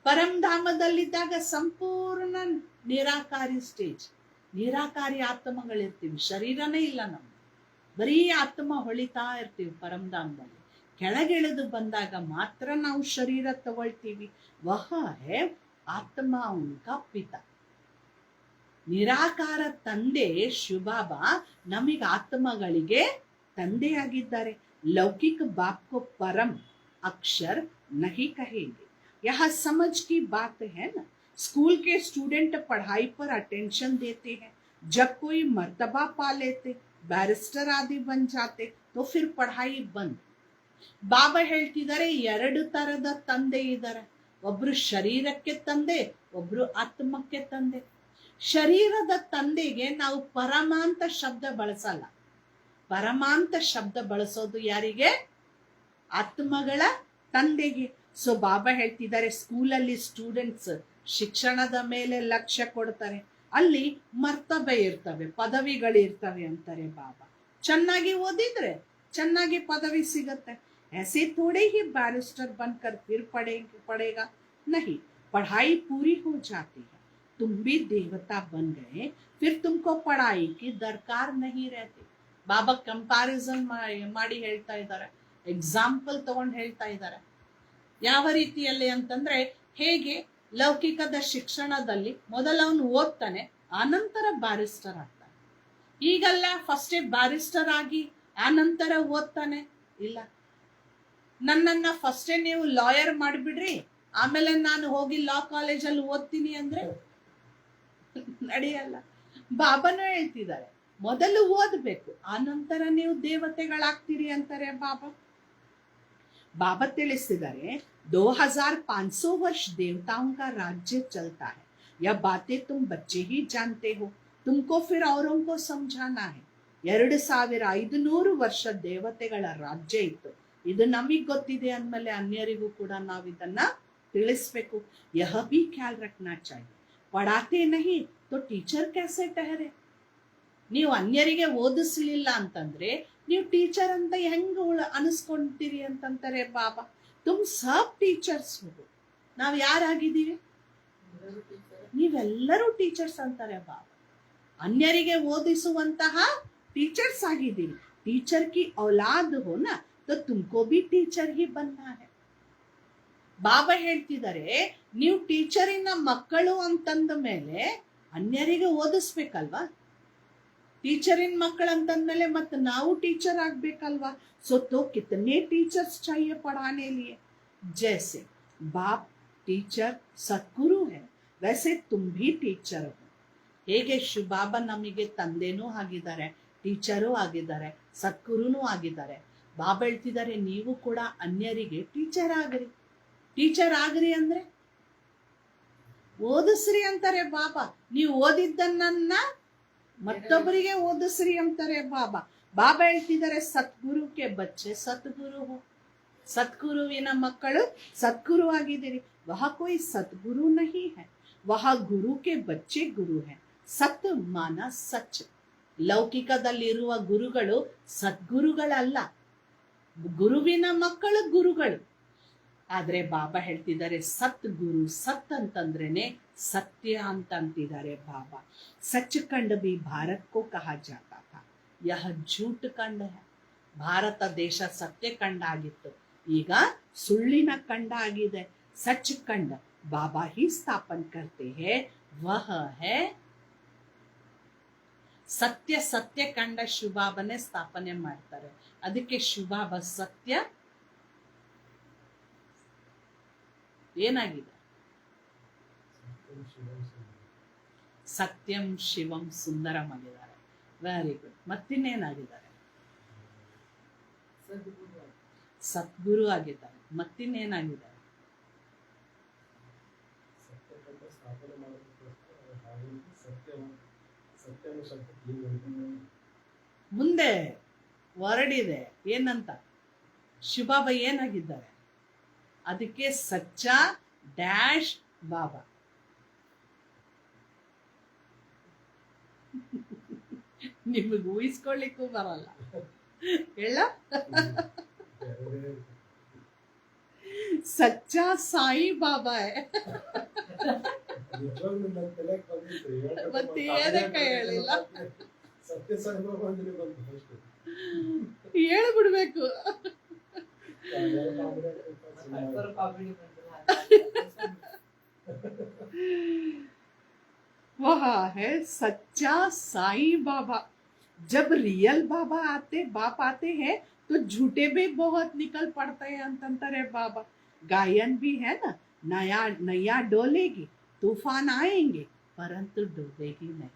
परम ಧಾಮದಲ್ಲಿದ್ದಾಗ ಸಂಪೂರ್ಣ ನಿರಾಕಾರಿ ಸ್ಟೇಜ್, ನಿರಾಕಾರಿ ಆತ್ಮಗಳಿರ್ತೀವಿ, ಶರೀರನೇ ಇಲ್ಲ ನಮ್ಗೆ, ಬರೀ ಆತ್ಮ ಹೊಳಿತಾ ಇರ್ತೀವಿ ಪರಮಧಾಮದಲ್ಲಿ. ಕೆಳಗಿಳಿದು ಬಂದಾಗ ಮಾತ್ರ ನಾವು ಶರೀರ ತಗೊಳ್ತೀವಿ. ವಹ ಹೇ ಆತ್ಮ ಉನ್ಕ ಪಿತ. ನಿರಾಕಾರ ತಂದೆ ಶಿವಬಾಬಾ ನಮಗೆ ಆತ್ಮಗಳಿಗೆ ತಂದೆಯಾಗಿದ್ದಾರೆ. ಲೌಕಿಕ ಬಾಪ್ ಕೋ ಪರಂ ಅಕ್ಷर नहीं कहेंगे, यह समझ की बात है ना. स्कूल के स्टूडेंट पढ़ाई पर अटेंशन देते हैं, जब कोई मर्तबा पा लेते, बैरिस्टर आदि बन जाते, तो फिर पढ़ाई बंद. ಬಾಬಾ ಹೇಳ್ತಿದ್ದಾರೆ, ಎರಡು ತರದ ತಂದೆ ಇದ್ದಾರೆ. ಒಬ್ರು ಶರೀರಕ್ಕೆ ತಂದೆ, ಒಬ್ರು ಆತ್ಮಕ್ಕೆ ತಂದೆ. ಶರೀರದ ತಂದೆಗೆ ನಾವು ಪರಮಾಂತ ಶಬ್ದ ಬಳಸಲ್ಲ. ಪರಮಾಂತ ಶಬ್ದ ಬಳಸೋದು ಯಾರಿಗೆ? ಆತ್ಮಗಳ ತಂದೆಗೆ. ಸೊ ಬಾಬಾ ಹೇಳ್ತಿದ್ದಾರೆ, ಸ್ಕೂಲಲ್ಲಿ ಸ್ಟೂಡೆಂಟ್ಸ್ ಶಿಕ್ಷಣದ ಮೇಲೆ ಲಕ್ಷ್ಯ ಕೊಡ್ತಾರೆ, ಅಲ್ಲಿ ಮರ್ತಬೆ ಇರ್ತವೆ, ಪದವಿಗಳಿರ್ತವೆ ಅಂತಾರೆ ಬಾಬಾ. ಚೆನ್ನಾಗಿ ಓದಿದ್ರೆ ಚೆನ್ನಾಗಿ ಪದವಿ ಸಿಗತ್ತೆ. ऐसे थोड़े ही बैरिस्टर बनकर फिर पढ़ेगा नहीं, पढ़ाई पूरी हो जाती है, तुम भी देवता बन गए, फिर तुमको पढ़ाई की दरकार नहीं रहती. ಬಾಬಾ ಕಂಪ್ಯಾರಿಸನ್ ಮಾಡಿ ಹೇಳ್ತಾ ಇದ್ದಾರೆ, ಎಕ್ಸಾಂಪಲ್ ತಗೊಂಡು ಹೇಳ್ತಾ ಇದ್ದಾರೆ. ಯಾವ ರೀತಿಯಲ್ಲಿ ಅಂತಂದ್ರೆ, ಹೇಗೆ ಲೌಕಿಕದ ಶಿಕ್ಷಣದಲ್ಲಿ ಮೊದಲವನು ಓದ್ತಾನೆ, ಆನಂತರ ಬ್ಯಾರಿಸ್ಟರ್ ಆಗ್ತಾನೆ. ಈಗಲ್ಲ, ಫಸ್ಟೇ ಬ್ಯಾರಿಸ್ಟರ್ ಆಗಿ ಆನಂತರ ಓದ್ತಾನೆ. ಇಲ್ಲ, ನನ್ನನ್ನ ಫಸ್ಟೇ ನೀವು ಲಾಯರ್ ಮಾಡಿಬಿಡ್ರಿ, ಆಮೇಲೆ ನಾನು ಹೋಗಿ ಲಾ ಕಾಲೇಜಲ್ಲಿ ಓದ್ತೀನಿ ಅಂದ್ರೆ ನಡೆಯಲ್ಲ. ಬಾಬಾನು ಹೇಳ್ತಿದ್ದಾರೆ ಮೊದಲು ಓದ್ಬೇಕು, ಆನಂತರ ನೀವು ದೇವತೆಗಳಾಗ್ತೀರಿ ಅಂತಾರೆ ಬಾಬಾ. बाबा ತಿಳಿಸಿದ್ದಾರೆ 2500 वर्ष देवताओं का राज्य चलता है, यह बातें तुम बच्चे ही जानते हो, तुमको फिर औरों को समझाना है. 2500 ವರ್ಷ ದೇವತೆಗಳ ರಾಜ್ಯ ಇತ್ತು, ಇದು ನಮಗ್ ಗೊತ್ತಿದೆ ಅಂದ್ಮೇಲೆ ಅನ್ಯರಿಗೂ ಕೂಡ ನಾವು ಇದನ್ನ ತಿಳಿಸ್ಬೇಕು. यह भी ख्याल रखना चाहिए, पढ़ाते नहीं तो टीचर कैसे ठहरे. ನೀವು ಅನ್ಯರಿಗೆ ಓದಿಸ್ಲಿಲ್ಲ ಅಂತಂದ್ರೆ ನೀವು ಟೀಚರ್ ಅಂತ ಹೆಂಗ ಅನಿಸ್ಕೊಂತೀರಿ ಅಂತಂತಾರೆ ಬಾಬಾ. ತುಮ್ ಸಬ್ ಟೀಚರ್ಸ್ ಹೋಗು. ನಾವ್ ಯಾರಾಗಿದ್ದೀವಿ? ಎಲ್ಲರೂ ಟೀಚರ್. ನೀವೆಲ್ಲರೂ ಟೀಚರ್ಸ್ ಅಂತಾರೆ ಬಾಬಾ. ಅನ್ಯರಿಗೆ ಓದಿಸುವಂತಹ ಟೀಚರ್ಸ್ ಆಗಿದ್ದೀರಿ. ಟೀಚರ್ ಕಿ ಔಲಾದ್ ಹೋ ನಾ ತೋ ತುಮ್ಕೋ ಬಿ ಟೀಚರ್ ಹಿ ಬನ್ನ ಹೈ. ಬಾಬಾ ಹೇಳ್ತಿದ್ದಾರೆ ನೀವು ಟೀಚರಿನ ಮಕ್ಕಳು ಅಂತಂದ ಮೇಲೆ ಅನ್ಯರಿಗೆ ಓದಿಸ್ಬೇಕಲ್ವಾ. ಟೀಚರಿನ ಮಕ್ಕಳು ಅಂತಂದ್ಮೇಲೆ ಮತ್ತೆ ನಾವು ಟೀಚರ್ ಆಗ್ಬೇಕಲ್ವಾ. सो तो कितने टीचर्स चाहिए पढ़ाने लिए. जैसे बाप टीचर सद्गुरु है, वैसे तुम भी टीचर हो. ಹೇಗೆ ಶಿವಬಾಬಾ ನಮಗೆ ತಂದೆನೂ ಆಗಿದ್ದಾರೆ, ಟೀಚರೂ ಆಗಿದ್ದಾರೆ, ಸದ್ಗುರುನೂ ಆಗಿದ್ದಾರೆ. ಬಾಬಾ ಹೇಳ್ತಿದ್ದಾರೆ ನೀವು ಕೂಡ ಅನ್ಯರಿಗೆ ಟೀಚರ್ ಆಗ್ರಿ. ಟೀಚರ್ ಆಗ್ರಿ ಅಂದ್ರೆ ಓದಿಸ್ರಿ ಅಂತಾರೆ ಬಾಬಾ. ನೀವು ಓದಿದ್ದನ್ನ ಮತ್ತೊಬ್ಬರಿಗೆ ಓದಿಸ್ರಿ ಅಂತಾರೆ ಬಾಬಾ. ಬಾಬಾ ಹೇಳ್ತಿದ್ದಾರೆ ಸದ್ಗುರುಕ್ಕೆ ಬಚ್ಚೆ ಸದ್ಗುರು ಹೋ. ಸದ್ಗುರುವಿನ ಮಕ್ಕಳು ಸದ್ಗುರು ಆಗಿದ್ದೀರಿ. ವಹ ಕೋಯಿ ಸದ್ಗುರು ನಹಿ ಹೈ, ವಹ ಗುರು ಕೆ ಬಚ್ಚೆ ಗುರು ಹೈ. ಸತ್ ಮಾನ ಸಚ್. ಲೌಕಿಕದಲ್ಲಿರುವ ಗುರುಗಳು ಸದ್ಗುರುಗಳಲ್ಲ, ಗುರುವಿನ ಮಕ್ಕಳು ಗುರುಗಳು. ಆದ್ರೆ ಬಾಬಾ ಹೇಳ್ತಿದ್ದಾರೆ ಸತ್ ಗುರು, ಸತ್ ಅಂತಂದ್ರೇನೆ ಸತ್ಯ ಅಂತ ಅಂತಿದ್ದಾರೆ ಬಾಬಾ. ಸಚ್ ಖಂಡ್ ಬಿ ಭಾರತ್ ಕೋ ಕಹಾ ಜಾತಾ ಥಾ, ಯಹ ಝೂಟ್ ಖಂಡ್ ಹೈ. ಭಾರತ ದೇಶ ಸತ್ಯ ಖಂಡ ಆಗಿತ್ತು, ಈಗ ಸುಳ್ಳಿನ ಖಂಡ ಆಗಿದೆ. ಸಚ್ ಖಂಡ್ ಬಾಬಾ ಹಿ ಸ್ಥಾಪನ್ ಕರ್ತೆ ಹೈ, ವಹ ಹೈ ಸತ್ಯ. ಸತ್ಯ ಖಂಡ ಶಿವಬಾಬನೇ ಸ್ಥಾಪನೆ ಮಾಡ್ತಾರೆ. ಅದಕ್ಕೆ ಶಿವಬಾಬಾ ಸತ್ಯ ಏನಾಗಿದೆ? ಸತ್ಯಂ ಶಿವಂ ಸುಂದರಂ ಆಗಿದ್ದಾರೆ. Very good. ಮತ್ತಿನ್ನೇನಾಗಿದ್ದಾರೆ? ಸದ್ಗುರು. ಸದ್ಗುರು ಆಗಿದ್ದಾರೆ. ಮತ್ತಿನ್ನೇನಾಗಿದ್ದಾರೆ? ಮುಂದೆ ಹೊರಡಿದೆ ಏನಂತ? ಶಿವಬಾಬಾ ಏನಾಗಿದ್ದಾರೆ? ಅದಕ್ಕೆ ಸಚ್ಚಾ ಡ್ಯಾಶ್ ಬಾಬಾ. ನಿಮಗೆ ಊಹಿಸ್ಕೊಳ್ಳಿಕ್ಕೂ ಬರಲ್ಲ ಹೇಳ. ಸಚ್ಚಾ ಸಾಯಿ ಬಾಬಾ ಮತ್ತೆ ಏನಕ್ಕೆ ಹೇಳಿಲ್ಲ? ಹೇಳ್ಬಿಡ್ಬೇಕು. वह है सच्चा साई बाबा. जब रियल बाबा बाप आते हैं तो झूठे भी बहुत निकल पड़ते हैं अंतरे बाबा. गायन भी है ना, नया नया डोलेगी, तूफान आएंगे परंतु डूबेगी नहीं.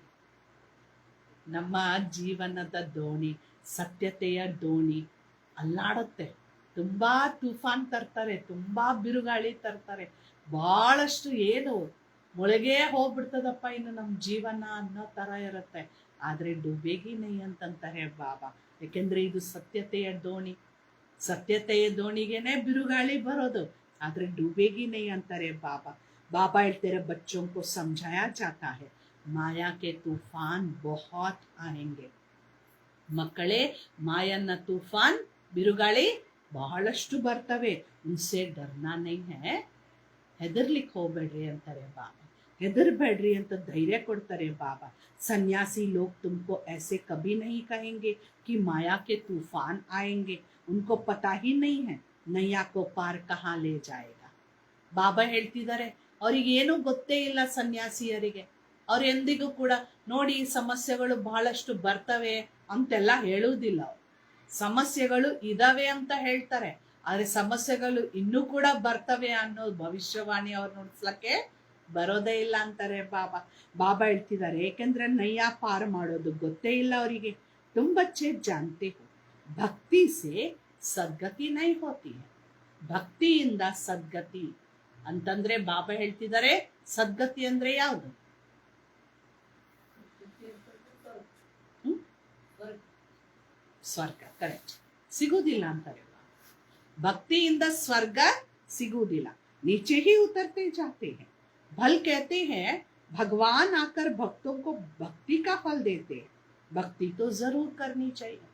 ನಮ್ಮ ಜೀವನದ ದೋಣಿ, ಸತ್ಯತೆಯ ದೋಣಿ ಅಲ್ಲಾಡುತ್ತೆ. ತುಂಬಾ ತೂಫಾನ್ ತರ್ತಾರೆ, ತುಂಬಾ ಬಿರುಗಾಳಿ ತರ್ತಾರೆ, ಬಹಳಷ್ಟು ಏನು ಮೊಳಗೆ ಹೋಗ್ಬಿಡ್ತದಪ್ಪ ಇನ್ನು ನಮ್ಮ ಜೀವನ ಅನ್ನೋ ತರ ಇರುತ್ತೆ. ಆದ್ರೆ ಡುಬೇಗಿ ನೈ ಅಂತಂತಾರೆ ಬಾಬಾ. ಯಾಕೆಂದ್ರೆ ಇದು ಸತ್ಯತೆಯ ದೋಣಿ. ಸತ್ಯತೆಯ ದೋಣಿಗೆನೆ ಬಿರುಗಾಳಿ ಬರೋದು, ಆದ್ರೆ ಡುಬೇಗಿ ನೈ ಅಂತಾರೆ ಬಾಬಾ. ಬಾಬಾ ಹೇಳ್ತಾರೆ ಬಚ್ಚೋं को समझाया जाता है माया के तूफान बहुत आएंगे. ಮಕ್ಕಳೇ, ಮಾಯನ್ನ ತೂಫಾನ್ ಬಿರುಗಾಳಿ ಬಹಳಷ್ಟು ಬರ್ತವೆ. ಉನ್ಸೆ ಡರ್ನಾ ನೈ ಹೈ, ಹೆದರ್ಲಿಕ್ಕೆ ಹೋಗ್ಬೇಡ್ರಿ ಅಂತಾರೆ ಬಾಬಾ. ಹೆದರ್ಬೇಡ್ರಿ ಅಂತ ಧೈರ್ಯ ಕೊಡ್ತಾರೆ ಬಾಬಾ. ಸನ್ಯಾಸಿ ಲೋಗ್ ತುಮಕೋ ऐसे कभी नहीं कहेंगे कि माया के तूफान आएंगे, उनको पता ही नहीं है नैया को पार कहाँ ले जाएगा. ಬಾಬಾ ಹೇಳ್ತಿದ್ದಾರೆ ಅವ್ರಿಗೆ ಏನೂ ಗೊತ್ತೇ ಇಲ್ಲ ಸನ್ಯಾಸಿಯರಿಗೆ. ಅವ್ರು ಎಂದಿಗೂ ಕೂಡ ನೋಡಿ ಸಮಸ್ಯೆಗಳು ಬಹಳಷ್ಟು ಬರ್ತವೆ ಅಂತೆಲ್ಲ ಹೇಳುವುದಿಲ್ಲ. ಅವ್ರು ಸಮಸ್ಯೆಗಳು ಇದಾವೆ ಅಂತ ಹೇಳ್ತಾರೆ, ಆದ್ರೆ ಸಮಸ್ಯೆಗಳು ಇನ್ನೂ ಕೂಡ ಬರ್ತವೆ ಅನ್ನೋ ಭವಿಷ್ಯವಾಣಿ ಅವ್ರು ನುಡಿಸ್ಲಕ್ಕೆ ಬರೋದೇ ಇಲ್ಲ ಅಂತಾರೆ ಬಾಬಾ. ಬಾಬಾ ಹೇಳ್ತಿದ್ದಾರೆ, ಏಕೆಂದ್ರೆ ನಯ್ಯ ಪಾರು ಮಾಡೋದು ಗೊತ್ತೇ ಇಲ್ಲ ಅವರಿಗೆ. तुम बच्चे जानते हो भक्ति से सद्गति नहीं होती है. ಭಕ್ತಿಯಿಂದ ಸದ್ಗತಿ ಅಂತಂದ್ರೆ ಬಾಬಾ ಹೇಳ್ತಿದ್ದಾರೆ, ಸದ್ಗತಿ ಅಂದ್ರೆ ಯಾವುದು? ಸ್ವರ್ಗ. ಕರೆಕ್ಟ್. ಸಿಗುವುದಿಲ್ಲ ಅಂತಾರೆ. ಭಕ್ತಿಯಿಂದ ಸ್ವರ್ಗ ಸಿಗುವುದಿಲ್ಲ. नीचे ही उतरते जाते हैं. भल कहते हैं भगवान आकर भक्तों को भक्ति का फल देते हैं. भक्ति तो जरूर करनी चाहिए.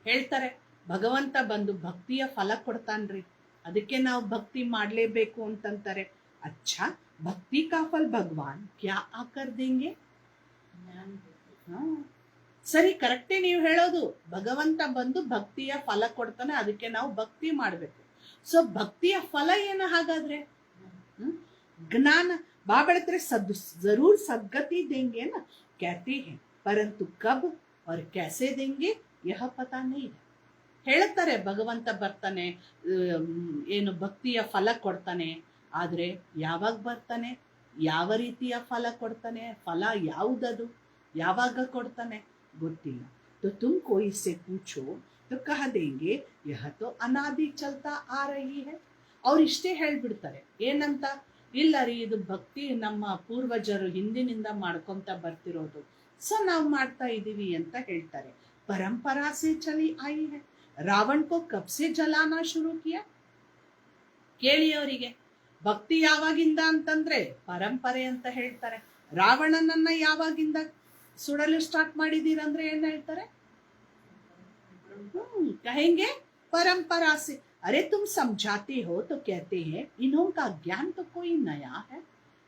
ಹೇಳ್ತಾರೆ, ಭಗವಂತ ಬಂದು ಭಕ್ತಿಯ ಫಲ ಕೊಡ್ತಾನ್ರಿ, ಅದಕ್ಕೆ ನಾವು ಭಕ್ತಿ ಮಾಡ್ಲೇಬೇಕು ಅಂತಂತಾರೆ. ಅಚ್ಚಾ, ಭಕ್ತಿ ಕಾ ಫಲ್ ಭಗವಾನ್ ಕ್ಯಾ ಆಕರ್ ದೇಂಗೆ? ಸರಿ, ಕರೆಕ್ಟೇ ನೀವು ಹೇಳೋದು. ಭಗವಂತ ಬಂದು ಭಕ್ತಿಯ ಫಲ ಕೊಡ್ತಾನೆ, ಅದಕ್ಕೆ ನಾವು ಭಕ್ತಿ ಮಾಡ್ಬೇಕು. ಸೊ ಭಕ್ತಿಯ ಫಲ ಏನು ಹಾಗಾದ್ರೆ? ज्ञान. बाबा ಹೇಳ್ತಾರೆ जरूर सद्गति देंगे ना कहते हैं, परंतु कब और कैसे देंगे यह पता नहीं है. ಹೇಳ್ತಾರೆ ಭಗವಂತ ಬರ್ತಾನೆ, ಏನು ಭಕ್ತಿಯ ಫಲ ಕೊಡ್ತಾನೆ, ಆದ್ರೆ ಯಾವಾಗ ಬರ್ತಾನೆ, ಯಾವ ರೀತಿಯ ಫಲ ಕೊಡ್ತಾನೆ, ಫಲ ಯಾವುದದು, ಯಾವಾಗ ಕೊಡ್ತಾನೆ ಗೊತ್ತಿಲ್ಲ. तो तुम कोई से पूछो तो कह देंगे यह तो अनादि चलता आ रही है. ಅವ್ರು ಇಷ್ಟೇ ಹೇಳ್ಬಿಡ್ತಾರೆ, ಏನಂತ, ಇಲ್ಲ ರೀ, ಇದು ಭಕ್ತಿ ನಮ್ಮ ಪೂರ್ವಜರು ಹಿಂದಿನಿಂದ ಮಾಡ್ಕೊಂತ ಬರ್ತಿರೋದು, ಸೊ ನಾವು ಮಾಡ್ತಾ ಇದೀವಿ ಅಂತ ಹೇಳ್ತಾರೆ. ಪರಂಪರಾ ಸೆ ಚಲಿ ಆಯಿ ಹೈ. ರಾವಣ ಕೋ ಕಬ್ ಸೆ ಜಲಾನಾ ಶುರು ಕಿಯಾ? ಕೇಳಿ ಅವರಿಗೆ, ಭಕ್ತಿ ಯಾವಾಗಿಂದ ಅಂತಂದ್ರೆ ಪರಂಪರೆ ಅಂತ ಹೇಳ್ತಾರೆ. ರಾವಣನನ್ನ ಯಾವಾಗಿಂದ ಸುಡಲು ಸ್ಟಾರ್ಟ್ ಮಾಡಿದೀರಂದ್ರೆ ಏನ್ ಹೇಳ್ತಾರೆ? कहेंगे परंपरा से. अरे तुम समझाते हो तो कहते हैं इन्हों का ज्ञान तो कोई नया है.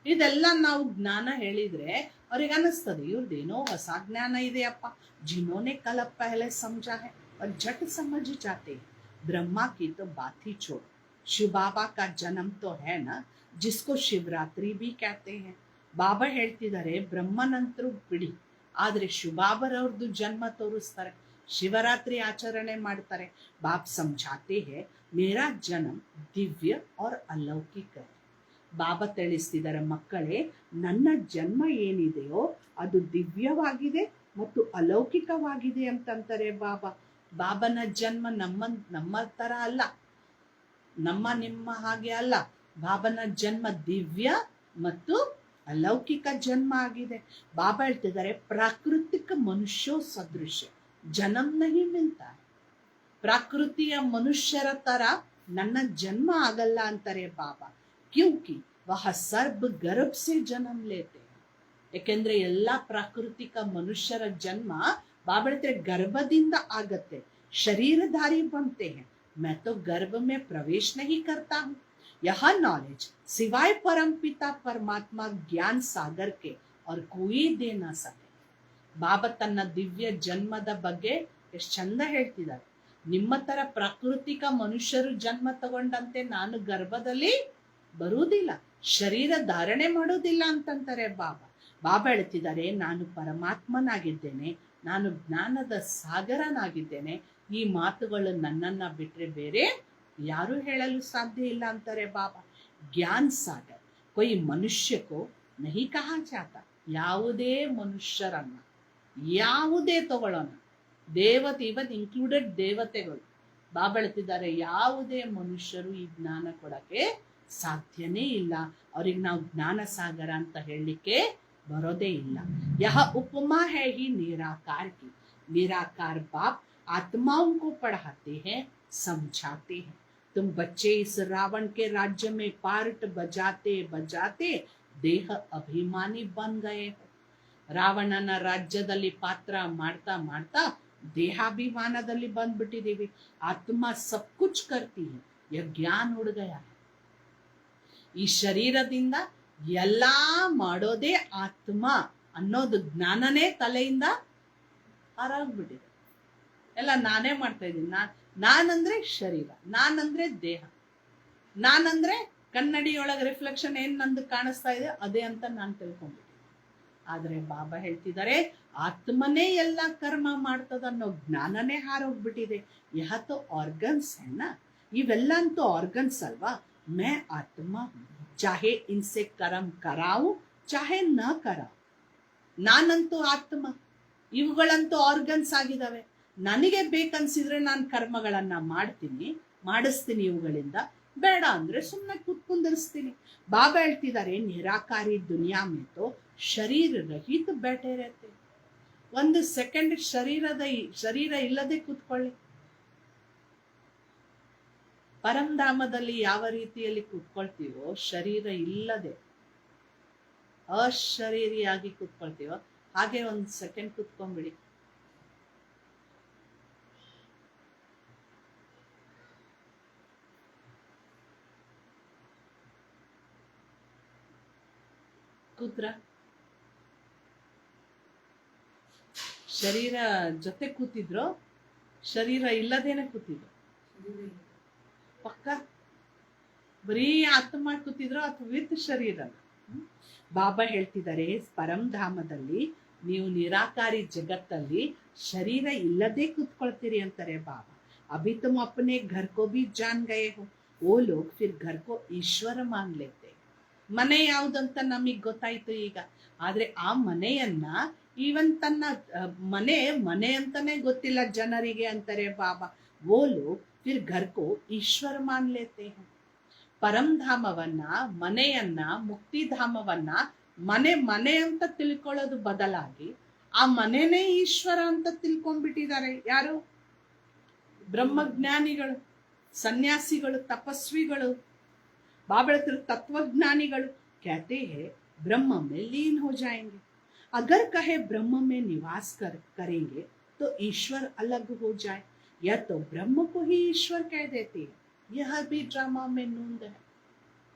ಇದೆಲ್ಲ ನಾವು ಜ್ಞಾನ ಹೇಳಿದ್ರೆ ಅವ್ರಿಗೆ ಅನಿಸ್ತದೆ, ಇವ್ರದ್ದೇನೋ ಹೊಸ ಜ್ಞಾನ ಇದೆಯಪ್ಪ. जिन्होंने कल पहले समझा है और झट समझ जाते हैं. ब्रह्मा की तो बात ही छोड़, शिव बाबा का जन्म तो है ना, जिसको शिवरात्रि भी कहते हैं. ಬಾಬಾ ಹೇಳ್ತಿದ್ದಾರೆ, ಬ್ರಹ್ಮನಂತರು ಬಿಡಿ, ಆದ್ರೆ ಶಿವಬಾಬರವ್ರದ್ದು ಜನ್ಮ ತೋರಿಸ್ತಾರೆ, ಶಿವರಾತ್ರಿ ಆಚರಣೆ ಮಾಡ್ತಾರೆ. ಬಾಪ್ ಸಮझाते हैं मेरा जन्म दिव्य और अलौकिक है. ಬಾಬಾ ತಿಳಿಸ್ತಿದ್ದಾರೆ, ಮಕ್ಕಳೇ, ನನ್ನ ಜನ್ಮ ಏನಿದೆಯೋ ಅದು ದಿವ್ಯವಾಗಿದೆ ಮತ್ತು ಅಲೌಕಿಕವಾಗಿದೆ ಅಂತಂತಾರೆ ಬಾಬಾ. ಬಾಬನ ಜನ್ಮ ನಮ್ಮ ತರ ಅಲ್ಲ, ನಿಮ್ಮ ಹಾಗೆ ಅಲ್ಲ. ಬಾಬನ ಜನ್ಮ ದಿವ್ಯ ಮತ್ತು ಅಲೌಕಿಕ ಜನ್ಮ ಆಗಿದೆ. ಬಾಬಾ ಹೇಳ್ತಿದ್ದಾರೆ, ಪ್ರಾಕೃತಿಕ ಮನುಷ್ಯ ಸದೃಶ್ಯ ಜನಂ ನಹಿ ಮಿಲ್ತಾ. ಪ್ರಾಕೃತಿಯ ಮನುಷ್ಯರ ತರ ನನ್ನ ಜನ್ಮ ಆಗಲ್ಲ ಅಂತಾರೆ ಬಾಬಾ. ಕ್ಯೂಕಿ ವಹ ಸರ್ಬ್ ಗರ್ಭ ಸೆ ಜನಂ ಲೇತೆ. ಯಾಕೆಂದ್ರೆ ಎಲ್ಲಾ ಪ್ರಾಕೃತಿಕ ಮನುಷ್ಯರ ಜನ್ಮ ಬಾಬಾ ಹೇಳ್ತಾರೆ ಗರ್ಭದಿಂದ ಆಗತ್ತೆ, ಶರೀರಧಾರಿ ಬಂತೆ ಹೈ. मैं तो गर्भ में प्रवेश नहीं करता हूँ. यह नॉलेज सिवाय परम पिता परमात्मा ज्ञान सागर के और कोई दे ना सके. ಬಾಬಾ ತನ್ನ ದಿವ್ಯ ಜನ್ಮದ ಬಗ್ಗೆ ಎಷ್ಟು ಚಂದ ಹೇಳ್ತಿದ್ದಾರೆ. ನಿಮ್ಮ ತರ ಪ್ರಾಕೃತಿಕ ಮನುಷ್ಯರು ಜನ್ಮ ತಗೊಂಡಂತೆ ನಾನು ಗರ್ಭದಲ್ಲಿ ಬರುವುದಿಲ್ಲ, ಶರೀರ ಧಾರಣೆ ಮಾಡೋದಿಲ್ಲ ಅಂತಂತಾರೆ ಬಾಬಾ. ಬಾಬಾ ಹೇಳ್ತಿದ್ದಾರೆ, ನಾನು ಪರಮಾತ್ಮನಾಗಿದ್ದೇನೆ, ನಾನು ಜ್ಞಾನದ ಸಾಗರನಾಗಿದ್ದೇನೆ. ಈ ಮಾತುಗಳು ನನ್ನನ್ನ ಬಿಟ್ರೆ ಬೇರೆ ಯಾರು ಹೇಳಲು ಸಾಧ್ಯ ಇಲ್ಲ ಅಂತಾರೆ ಬಾಬಾ. ಜ್ಞಾನ್ ಸಾಗರ್ ಕೊಯ್ ಮನುಷ್ಯಕೋ ನಹಿ ಕಹಾ ಜಾತ. ಯಾವುದೇ ಮನುಷ್ಯರನ್ನ ಯಾವುದೇ ತಗೊಳ್ಳೋಣ, ದೇವತೆ, ಇವತ್ತು ಇನ್ಕ್ಲೂಡೆಡ್ ದೇವತೆಗಳು, ಬಾಬಾ ಹೇಳ್ತಿದ್ದಾರೆ ಯಾವುದೇ ಮನುಷ್ಯರು ಈ ಜ್ಞಾನ ಕೊಡಕ್ಕೆ ಸಾಧ್ಯನೇ ಇಲ್ಲ. ಅವ್ರಿಗೆ ನಾವು ಜ್ಞಾನ ಸಾಗರ ಅಂತ ಹೇಳಲಿಕ್ಕೆ ಬರೋದೇ ಇಲ್ಲ. ಯಹ ಉಪಮಾ ಹೈ ಹಿ ನಿರಾಕಾರ ಕಿ. निराकार बाप आत्माओं को पढ़ाते हैं, समझाते हैं. तुम बच्चे इस रावण के राज्य में पार्ट बजाते बजाते देह अभिमानी बन गए हो. ರಾವಣನ ರಾಜ್ಯದಲ್ಲಿ ಪಾತ್ರ ಮಾಡ್ತಾ ಮಾಡ್ತಾ ದೇಹಾಭಿಮಾನದಲ್ಲಿ ಬಂದ್ಬಿಟ್ಟಿದೀವಿ. ಆತ್ಮ ಸಬ್ ಕುಚ್ ಕರ್ತಿ ಹೈ, ಯ ಜ್ಞಾನ ಉಡ್ ಗಯಾ ಹೈ. ಈ ಶರೀರದಿಂದ ಎಲ್ಲಾ ಮಾಡೋದೇ ಆತ್ಮ ಅನ್ನೋದು ಜ್ಞಾನನೇ ತಲೆಯಿಂದ ಹಾರಾಗ್ಬಿಟ್ಟಿದೆ. ಎಲ್ಲ ನಾನೇ ಮಾಡ್ತಾ ಇದ್ದೀನಿ. ನಾನಂದ್ರೆ ಶರೀರ, ನಾನಂದ್ರೆ ದೇಹ, ನಾನಂದ್ರೆ ಕನ್ನಡಿಯೊಳಗೆ ರಿಫ್ಲೆಕ್ಷನ್ ಏನ್ ನಂದು ಕಾಣಿಸ್ತಾ ಇದೆ ಅದೇ ಅಂತ ನಾನು ತಿಳ್ಕೊಂಡ್ಬಿಟ್ಟಿದ್ದೆ. ಆದ್ರೆ ಬಾಬಾ ಹೇಳ್ತಿದ್ದಾರೆ, ಆತ್ಮನೇ ಎಲ್ಲ ಕರ್ಮ ಮಾಡ್ತದ ಅನ್ನೋ ಜ್ಞಾನನೇ ಹಾರೋಗ್ಬಿಟ್ಟಿದೆ. ಯಹತೋ ಆರ್ಗನ್ಸ್ ಹೆಣ್ಣ, ಇವೆಲ್ಲ ಅಂತೂ ಆರ್ಗನ್ಸ್ ಅಲ್ವಾ. ಮೇ ಆತ್ಮ चाहे इनसे कर्म कराऊं चाहे न कराऊं. ನಾನಂತೂ ಆತ್ಮ, ಇವುಗಳಂತೂ ಆರ್ಗನ್ಸ್ ಆಗಿದಾವೆ. ನನಗೆ ಬೇಕನ್ಸಿದ್ರೆ ನಾನು ಕರ್ಮಗಳನ್ನ ಮಾಡಿಸ್ತೀನಿ ಇವುಗಳಿಂದ. ಬೇಡ ಅಂದ್ರೆ ಸುಮ್ಮನೆ ಕುತ್ಕೊಂಡಿರಿಸ್ತೀನಿ. ಬಾಬಾ ಹೇಳ್ತಿದ್ದಾರೆ ನಿರಾಕಾರಿ ದುನಿಯಾ ಮೇ ತೋ ಶರೀರ ರಹಿತ ಬೇಟೆ ಇರತ್ತೆ. ಒಂದು ಸೆಕೆಂಡ್ ಶರೀರ ಇಲ್ಲದೆ ಕೂತ್ಕೊಳ್ಳಿ. ಪರಂಧಾಮದಲ್ಲಿ ಯಾವ ರೀತಿಯಲ್ಲಿ ಕೂತ್ಕೊಳ್ತೀವೋ, ಶರೀರ ಇಲ್ಲದೆ ಅಶರೀರಿಯಾಗಿ ಕೂತ್ಕೊಳ್ತೀವೋ ಹಾಗೆ ಒಂದು ಸೆಕೆಂಡ್ ಕೂತ್ಕೊಂಡ್ಬಿಡಿ. ಕೂತ್ರ ಶರೀರ ಜೊತೆ ಕೂತಿದ್ರು, ಶರೀರ ಇಲ್ಲದೇನೆ ಕೂತಿದ್ರು ಪಕ್ಕ. ಬರೀ ಆತ್ಮ ಕೂತಿದ್ರು ಅಥವಾ ವಿತ್ ಶರೀರ. ಬಾಬಾ ಹೇಳ್ತಿದ್ದಾರೆ ಪರಂಧಾಮದಲ್ಲಿ ನೀವು ನಿರಾಕಾರಿ ಜಗತ್ತಲ್ಲಿ ಶರೀರ ಇಲ್ಲದೆ ಕೂತ್ಕೊಳ್ತೀರಿ ಅಂತಾರೆ ಬಾಬಾ. ಅಭಿ ತುಮ್ ಅಪ್ನೆ ಘರ್ ಕೋ ಭಿ ಜಾನ್ ಗಯೆ ಹೋ, ಓ ಲೋಗ್ ಫಿರ್ ಘರ್ ಕೋ ಈಶ್ವರ ಮಾನ್ ಲೇತೆ. ಮನೆ ಯಾವುದಂತ ನಮಗ್ ಗೊತ್ತಾಯ್ತು ಈಗ. ಆದ್ರೆ ಆ ಮನೆಯನ್ನ ಈವನ್ ತನ್ನ ಮನೆ ಅಂತಾನೆ ಗೊತ್ತಿಲ್ಲ ಜನರಿಗೆ ಅಂತಾರೆ ಬಾಬಾ. ಓ ಲೋಗ್ ಫಿರ್ ಘರ್ ಕೋ ಈಶ್ವರ ಮಾನ್ ಲೇತೆ ಹೋ. ಪರಂಧಾಮವನ್ನ, ಮನೆಯನ್ನ, ಮುಕ್ತಿಧಾಮವನ್ನ ಮನೆ ಅಂತ ತಿಳ್ಕೊಳ್ಳೋದು ಬದಲಾಗಿ ಆ ಮನೆನೇ ಈಶ್ವರ ಅಂತ ತಿಳ್ಕೊಂಡ್ಬಿಟ್ಟಿದ್ದಾರೆ. ಯಾರು? ಬ್ರಹ್ಮಜ್ಞಾನಿಗಳು, ಸನ್ಯಾಸಿಗಳು, ತಪಸ್ವಿಗಳು, ಬಾಬಾ ತತ್ವಜ್ಞಾನಿಗಳು. कहते हैं ब्रह्म में लीन हो जाएंगे. अगर कहे ब्रह्म में निवास करेंगे तो ईश्वर अलग हो जाए, या तो ब्रह्म को ही ईश्वर कह देते हैं. यह भी ड्रामा में नूंद है.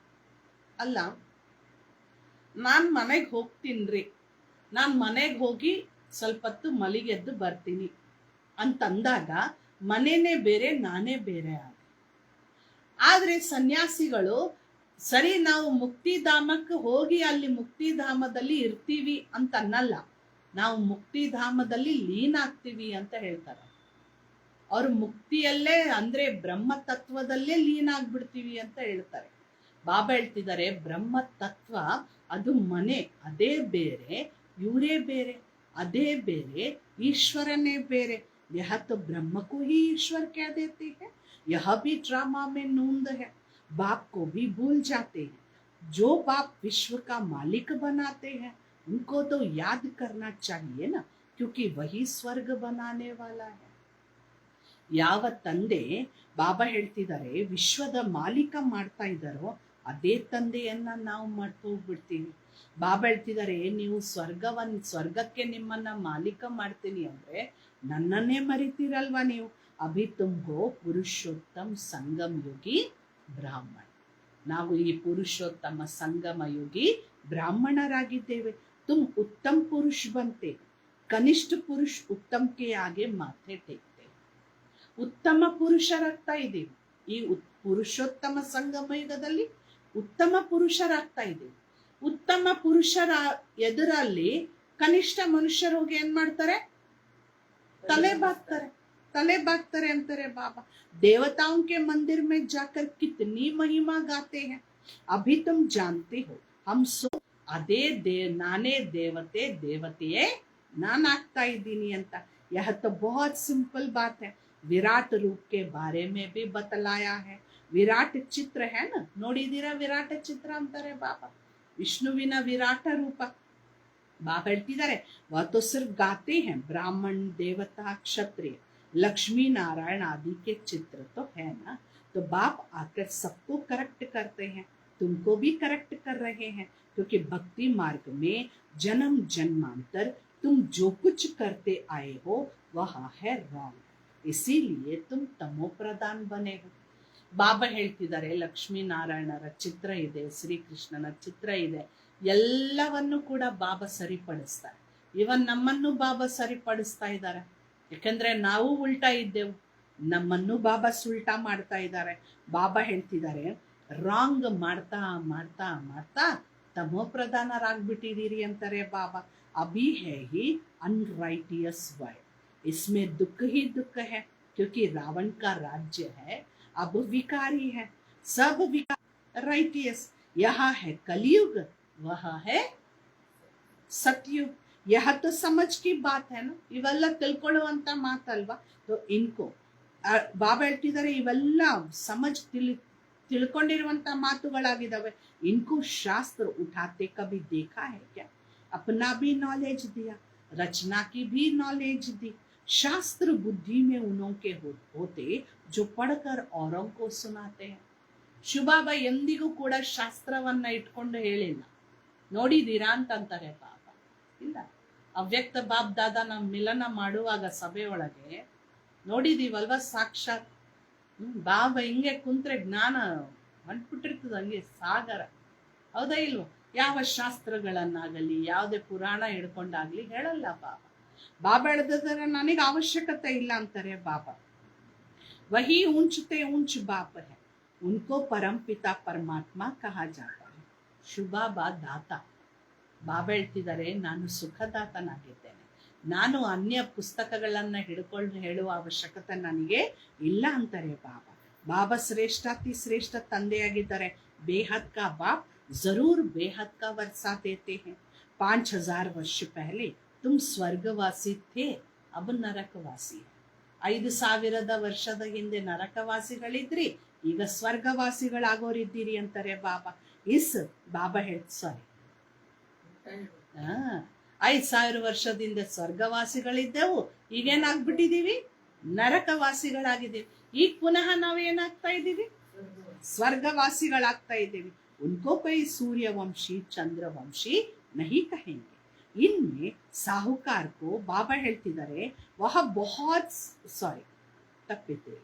ಅಲ್ಲ, ನಾನ್ ಮನೆಗೆ ಹೋಗ್ತೀನ್ರಿ, ನಾನ್ ಮನೆಗೆ ಹೋಗಿ ಸ್ವಲ್ಪ ಹೊತ್ತು ಮಲಿಗೆದ್ದು ಬರ್ತೀನಿ ಅಂತಂದಾಗ ಮನೆನೇ ಬೇರೆ, ನಾನೇ ಬೇರೆ ಆಗ. ಆದ್ರೆ ಸನ್ಯಾಸಿಗಳು ಸರಿ ನಾವು ಮುಕ್ತಿಧಾಮಕ್ಕೆ ಹೋಗಿ ಅಲ್ಲಿ ಮುಕ್ತಿಧಾಮದಲ್ಲಿ ಇರ್ತೀವಿ ಅಂತ ಅನ್ನಲ್ಲ, ನಾವು ಮುಕ್ತಿಧಾಮದಲ್ಲಿ ಲೀನ ಆಗ್ತೀವಿ ಅಂತ ಹೇಳ್ತಾರೆ. ಅವ್ರು ಮುಕ್ತಿಯಲ್ಲೇ ಅಂದ್ರೆ ಬ್ರಹ್ಮ ತತ್ವದಲ್ಲೇ ಲೀನ ಆಗ್ಬಿಡ್ತೀವಿ ಅಂತ ಹೇಳ್ತಾರೆ. ಬಾಬಾ ಹೇಳ್ತಿದ್ದಾರೆ ಬ್ರಹ್ಮ ತತ್ವ ಅದು ಮನೆ, ಅದೇ ಬೇರೆ, ಇವರೇ ಬೇರೆ, ಅದೇ ಬೇರೆ, ಈಶ್ವರನೇ ಬೇರೆ. यह तो ब्रह्म को ही ईश्वर कह देते हैं. यह भी ड्रामा में नूंद है. बाप को भी भूल जाते हैं. जो बाप विश्व का मालिक बनाते हैं उनको तो याद करना चाहिए ना, क्योंकि वही स्वर्ग बनाने वाला है. ಯಾವ ತಂದೆ ಬಾಬಾ ಹೇಳ್ತಿದ್ದಾರೆ ವಿಶ್ವದ ಮಾಲೀಕ ಮಾಡ್ತಾ ಇದ್ದಾರೋ ಅದೇ ತಂದೆಯನ್ನ ನಾವು ಮಾಡ್ತಾ ಹೋಗ್ಬಿಡ್ತೀವಿ. ಬಾಬಾ ಹೇಳ್ತಿದ್ದಾರೆ ನೀವು ಸ್ವರ್ಗಕ್ಕೆ ನಿಮ್ಮನ್ನ ಮಾಲೀಕ ಮಾಡ್ತೀನಿ ಅಂದ್ರೆ ನನ್ನನ್ನೇ ಮರಿತೀರಲ್ವಾ ನೀವು. ಅಭಿ ತುಮ್ಗೋ ಪುರುಷೋತ್ತಮ ಸಂಗಮ ಯೋಗಿ ಬ್ರಾಹ್ಮಣ. ನಾವು ಈ ಪುರುಷೋತ್ತಮ ಸಂಗಮ ಯೋಗಿ ಬ್ರಾಹ್ಮಣರಾಗಿದ್ದೇವೆ. ತುಮ್ ಉತ್ತಮ ಪುರುಷ ಬಂತೆ, ಕನಿಷ್ಠ ಪುರುಷ ಉತ್ತಮಕ್ಕೆ ಆಗೆ ಮಾಥೆ ಟೇಕ್ತೆ. ಉತ್ತಮ ಪುರುಷರಾಗ್ತಾ ಇದ್ದೀವಿ. ಈ ಪುರುಷೋತ್ತಮ ಸಂಗಮ ಯುಗದಲ್ಲಿ ಉತ್ತಮ ಪುರುಷರಾಗ್ತಾ ಇದ್ದೀವಿ. ಉತ್ತಮ ಪುರುಷರ ಎದುರಲ್ಲಿ ಕನಿಷ್ಠ ಮನುಷ್ಯರು ಹೋಗಿ ಏನ್ ಮಾಡ್ತಾರೆ? ತಲೆ ಬಾಗ್ತಾರೆ ಅಂತಾರೆ ಬಾಬಾ. देवताओं के मंदिर में जाकर कितनी महिमा गाते हैं. अभी तुम जानते हो हम सो ಅದೇ ನಾನೇ ದೇವತೆಯೇ ನಾನಾಗ್ತಾ ಇದ್ದೀನಿ ಅಂತ. यह तो बहुत सिंपल बात है. विराट रूप के बारे में भी बतलाया है. विराट चित्र है ना, ನೋಡಿದೀರಾ ವಿರಾಟ ಚಿತ್ರ ಅಂತಾರೆ ಬಾಬಾ. ವಿಷ್ಣುವಿನ ವಿರಾಟ ರೂಪ बाबा ಹೇಳ್ತಿದ್ದಾರೆ वह तो सिर्फ गाते हैं. ब्राह्मण, देवता, क्षत्रिय, लक्ष्मी नारायण आदि के चित्र तो है ना. तो बाप आकर सबको करेक्ट करते हैं, तुमको भी करेक्ट कर रहे हैं, क्योंकि भक्ति मार्ग में जन्म जन्मांतर तुम जो कुछ करते आए हो वह है रॉन्ग. इसीलिए तुम तमो प्रधान बने हो. ಬಾಬಾ ಹೇಳ್ತಿದ್ದಾರೆ ಲಕ್ಷ್ಮೀನಾರಾಯಣರ ಚಿತ್ರ ಇದೆ, ಶ್ರೀಕೃಷ್ಣನ ಚಿತ್ರ ಇದೆ, ಎಲ್ಲವನ್ನು ಕೂಡ ಬಾಬಾ ಸರಿಪಡಿಸ್ತಾರೆ. ಇವನ್ ನಮ್ಮನ್ನು ಬಾಬಾ ಸರಿಪಡಿಸ್ತಾ ಇದ್ದಾರೆ. ಯಾಕಂದ್ರೆ ನಾವು ಉಲ್ಟಾ ಇದ್ದೆವು, ನಮ್ಮನ್ನು ಬಾಬಾ ಸುಲ್ಟಾ ಮಾಡ್ತಾ ಇದ್ದಾರೆ. ಬಾಬಾ ಹೇಳ್ತಿದ್ದಾರೆ ರಾಂಗ್ ಮಾಡ್ತಾ ಮಾಡ್ತಾ ಮಾಡ್ತಾ ತಮೋ ಪ್ರಧಾನರಾಗ್ಬಿಟ್ಟಿದ್ದೀರಿ ಅಂತಾರೆ ಬಾಬಾ. ಅಭಿ ಹೇ ಹಿ ಅನ್ರೈಟಿಯಸ್ ವರ್ಡ್, इसमें दुख ही दुख है, क्योंकि रावण का राज्य है. अब विकारी है, सब विकार राइटियस. यहाँ है कलयुग, वह है सतयुग. यह तो समझ की बात है ना, ಇವೆಲ್ಲ ತಿಳ್ಕೊಳ್ಳುವಂತ ಮಾತಲ್ವಾ. तो इनको ಬಾಬಾ ಹೇಳ್ತಿದ್ದಾರೆ ಇವೆಲ್ಲ ಸಮಜ್ ತಿಳ್ಕೊಂಡಿರುವಂತ ಮಾತುಗಳಾಗಿದ್ದಾವೆ. इनको शास्त्र उठाते कभी देखा है क्या? अपना भी नॉलेज दिया, रचना की भी नॉलेज दी. शास्त्र बुद्धि में उन्हों के होते जो पढ़कर औरों को सुनाते हैं. ಶುಭಾಬ ಎಂದಿಗೂ ಕೂಡ ಶಾಸ್ತ್ರವನ್ನ ಇಟ್ಕೊಂಡು ಹೇಳಿಲ್ಲ. ನೋಡಿದೀರಾ ಅಂತಂತಾರೆ ಪಾಪ. ಇಲ್ಲ, ಅವ್ಯಕ್ತ ಬಾಬ್ ದಾದಾ ನಾವು ಮಿಲನ ಮಾಡುವಾಗ ಸಭೆಯೊಳಗೆ ನೋಡಿದೀವಲ್ವಾ ಸಾಕ್ಷಾತ್. ಬಾಬಾ ಹಿಂಗೆ ಕುಂತ್ರೆ ಜ್ಞಾನ ಹೊಂಟ್ಬಿಟ್ಟಿರ್ತದ ಹಂಗೆ ಸಾಗರ. ಹೌದಾ ಇಲ್ವೋ? ಯಾವ ಶಾಸ್ತ್ರಗಳನ್ನಾಗಲಿ ಯಾವುದೇ ಪುರಾಣ ಹಿಡ್ಕೊಂಡಾಗ್ಲಿ ಹೇಳಲ್ಲ ಬಾಬಾ. ಬಾಬಾ ಹೇಳಿದ್ರೆ ನನಗೆ ಅವಶ್ಯಕತೆ ಇಲ್ಲ ಅಂತಾರೆ ಬಾಬಾ. ವಹಿ ऊंचते ऊंच बाप है, उनको परम पिता परमात्मा कहा जाता है. ಶುಭಾಬಾ ದಾತ. ಬಾಬಾ ಹೇಳ್ತಿದ್ದಾರೆ ನಾನು ಸುಖದಾತನಾಗಿದ್ದೇನೆ, ನಾನು ಅನ್ಯ ಪುಸ್ತಕಗಳನ್ನ ಹಿಡ್ಕೊಂಡು ಹೇಳುವ ಅವಶ್ಯಕತೆ ನನಗೆ ಇಲ್ಲ ಅಂತಾರೆ ಬಾಬಾ. ಬಾಬಾ ಶ್ರೇಷ್ಠಾತಿ ಶ್ರೇಷ್ಠ ತಂದೆಯಾಗಿದ್ದಾರೆ. ಬೇಹದ್ ಕಾ ಬಾಪ್ जरूर बेहद का वर्षा देते हैं. 5000 वर्ष पहले तुम स्वर्गवासी थे, अब नरकवासी. 5000 ವರ್ಷದ ಹಿಂದೆ ನರಕವಾಸಿಗಳಿದ್ರಿ, ಈಗ ಸ್ವರ್ಗವಾಸಿಗಳಾಗೋರಿದ್ದೀರಿ ಅಂತಾರೆ ಬಾಬಾ. ಬಾಬಾ ಸಾರಿ 5000 ವರ್ಷದಿಂದ ಸ್ವರ್ಗವಾಸಿಗಳಿದ್ದೆವು, ಈಗೇನಾಗ್ಬಿಟ್ಟಿದೀವಿ? ನರಕವಾಸಿಗಳಾಗಿದ್ದೀವಿ. ಈಗ ಪುನಃ ನಾವೇನಾಗ್ತಾ ಇದ್ದೀವಿ? ಸ್ವರ್ಗವಾಸಿಗಳಾಗ್ತಾ ಇದ್ದೀವಿ. उनको कोई सूर्यवंशी चंद्रवंशी नहीं कहेंगे. इनमें साहूकार को बाबा ಹೇಳ್ತಿದ್ದಾರೆ वह बहुत सॉरी तप्पिते.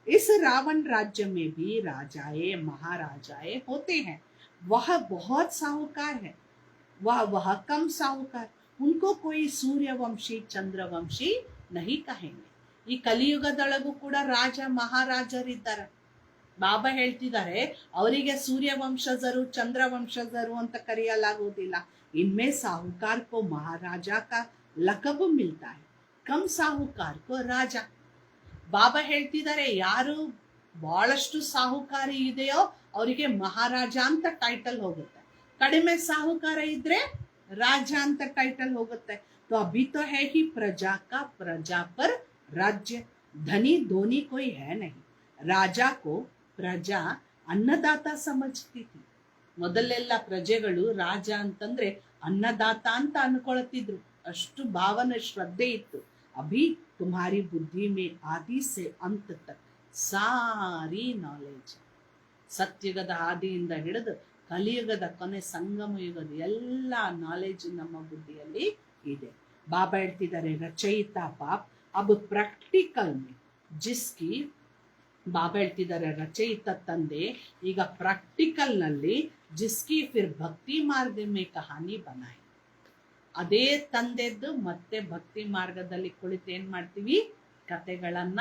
इस रावण राज्य में भी राजाए महाराजाए होते हैं. वह बहुत साहूकार है, वह कम साहूकार. उनको कोई सूर्यवंशी चंद्रवंशी नहीं कहेंगे. ಈ ಕಲಿಯುಗದೊಳಗೂ ಕೂಡ ರಾಜ ಮಹಾರಾಜರಿದ್ದಾರೆ. ಬಾಬಾ ಹೇಳ್ತಿದ್ದಾರೆ ಅವರಿಗೆ ಸೂರ್ಯವಂಶಜರು ಚಂದ್ರವಂಶಜರು ಅಂತ ಕರೆಯಲಾಗುವುದಿಲ್ಲ. इनमें साहूकार को महाराजा का लकब मिलता है, कम साहूकार को राजा. ಬಾಬಾ ಹೇಳ್ತಿದ್ದಾರೆ ಯಾರು ಬಹಳಷ್ಟು ಸಾಹುಕಾರಿ ಇದೆಯೋ ಅವರಿಗೆ ಮಹಾರಾಜ ಅಂತ ಟೈಟಲ್ ಹೋಗುತ್ತೆ, ಕಡಿಮೆ ಸಾಹುಕಾರ ಇದ್ರೆ ರಾಜ ಅಂತ ಟೈಟಲ್ ಹೋಗುತ್ತೆ. तो अभी तो है ही प्रजा का प्रजा पर राज्य, धनी धोनी कोई है नहीं. राजा को ಪ್ರಜಾ ಅನ್ನದಾತ ಸಮಜ್ತಿತಿ. ಮೊದಲೆಲ್ಲ ಪ್ರಜೆಗಳು ರಾಜ ಅಂತಂದ್ರೆ ಅನ್ನದಾತ ಅಂತ ಅನ್ಕೊಳ್ತಿದ್ರು, ಅಷ್ಟು ಭಾವನೆ ಶ್ರದ್ಧೆ ಇತ್ತು. ಅಭಿ ತುಮಾರಿ ಬುದ್ಧಿ ಮೇ ಆದಿ ಸೆ ಅಂತ ತಕ್ ಸಾರಿ ನಾಲೆಜ್. ಸತ್ಯುಗದ ಆದಿಯಿಂದ ಹಿಡಿದು ಕಲಿಯುಗದ ಕೊನೆ ಸಂಗಮ ಯುಗದ ಎಲ್ಲ ನಾಲೆಜ್ ನಮ್ಮ ಬುದ್ಧಿಯಲ್ಲಿ ಇದೆ. ಬಾಬಾ ಹೇಳ್ತಿದ್ದಾರೆ ರಚಯಿತ ಬಾಪ್ ಅಬ್ ಪ್ರಾಕ್ಟಿಕಲ್ ಮೇ ಜಿಸ್ಕಿ. ಬಾಬಾ ಹೇಳ್ತಿದ್ದಾರೆ ರಚಯಿತ ತಂದೆ ಈಗ ಪ್ರಾಕ್ಟಿಕಲ್ ನಲ್ಲಿ ಜಿಸ್ಕಿ ಫಿರ್ ಭಕ್ತಿ ಮಾರ್ಗ ಮೇ ಕಹಾನಿ ಬನಾಯಿ. ಅದೇ ತಂದೆದ್ದು ಮತ್ತೆ ಭಕ್ತಿ ಮಾರ್ಗದಲ್ಲಿ ಕುಳಿತು ಏನ್ ಮಾಡ್ತೀವಿ? ಕತೆಗಳನ್ನ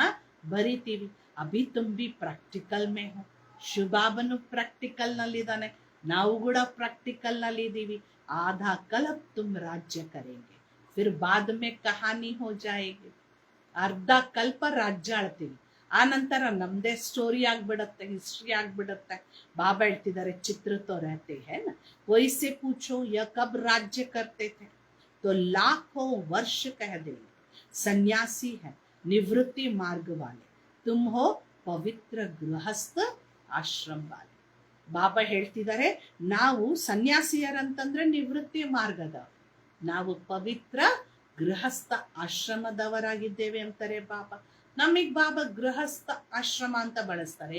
ಬರಿತೀವಿ. ಅಭಿ ತುಂಬಿ ಪ್ರಾಕ್ಟಿಕಲ್ ಮೇ ಹೋ. ಶುಭಾಬನು ಪ್ರಾಕ್ಟಿಕಲ್ ನಲ್ಲಿದ್ದಾನೆ, ನಾವು ಕೂಡ ಪ್ರಾಕ್ಟಿಕಲ್ ನಲ್ಲಿ ಇದ್ದೀವಿ. ಆಧಾ ಕಲಪ್ ತುಮ್ ರಾಜ್ಯ ಕರೆಂಗೆ, ಫಿರ್ ಬಾದ್ ಮೇ ಕಹಾನಿ ಹೋ ಜಾಯೇಗಿ. ಅರ್ಧ ಕಲ್ಪ ರಾಜ್ಯ ಆಳ್ತೀವಿ, ಆ ನಂತರ ನಮ್ದೇ ಸ್ಟೋರಿ ಆಗ್ಬಿಡತ್ತೆ, ಹಿಸ್ಟ್ರಿ ಆಗ್ಬಿಡತ್ತೆ. ಬಾಬಾ ಹೇಳ್ತಿದ್ದಾರೆ ಚಿತ್ರ ತೋ रहते हैं ना, कोई से पूछो यह कब राज्य करते थे तो लाखों वर्ष कह देंगे. सन्यासी है निवृत्ति मार्ग वाले, तुम हो पवित्र गृहस्थ आश्रम वाले. ಬಾಬಾ ಹೇಳ್ತಿದ್ದಾರೆ ನಾವು ಸನ್ಯಾಸಿಯರಂತಂದ್ರೆ ನಿವೃತ್ತಿ ಮಾರ್ಗದ, ನಾವು ಪವಿತ್ರ ಗೃಹಸ್ಥ ಆಶ್ರಮದವರಾಗಿದ್ದೇವೆ ಅಂತಾರೆ ಬಾಬಾ. ನಮಗ್ ಬಾಬಾ ಗೃಹಸ್ಥ ಆಶ್ರಮ ಅಂತ ಬಳಸ್ತಾರೆ.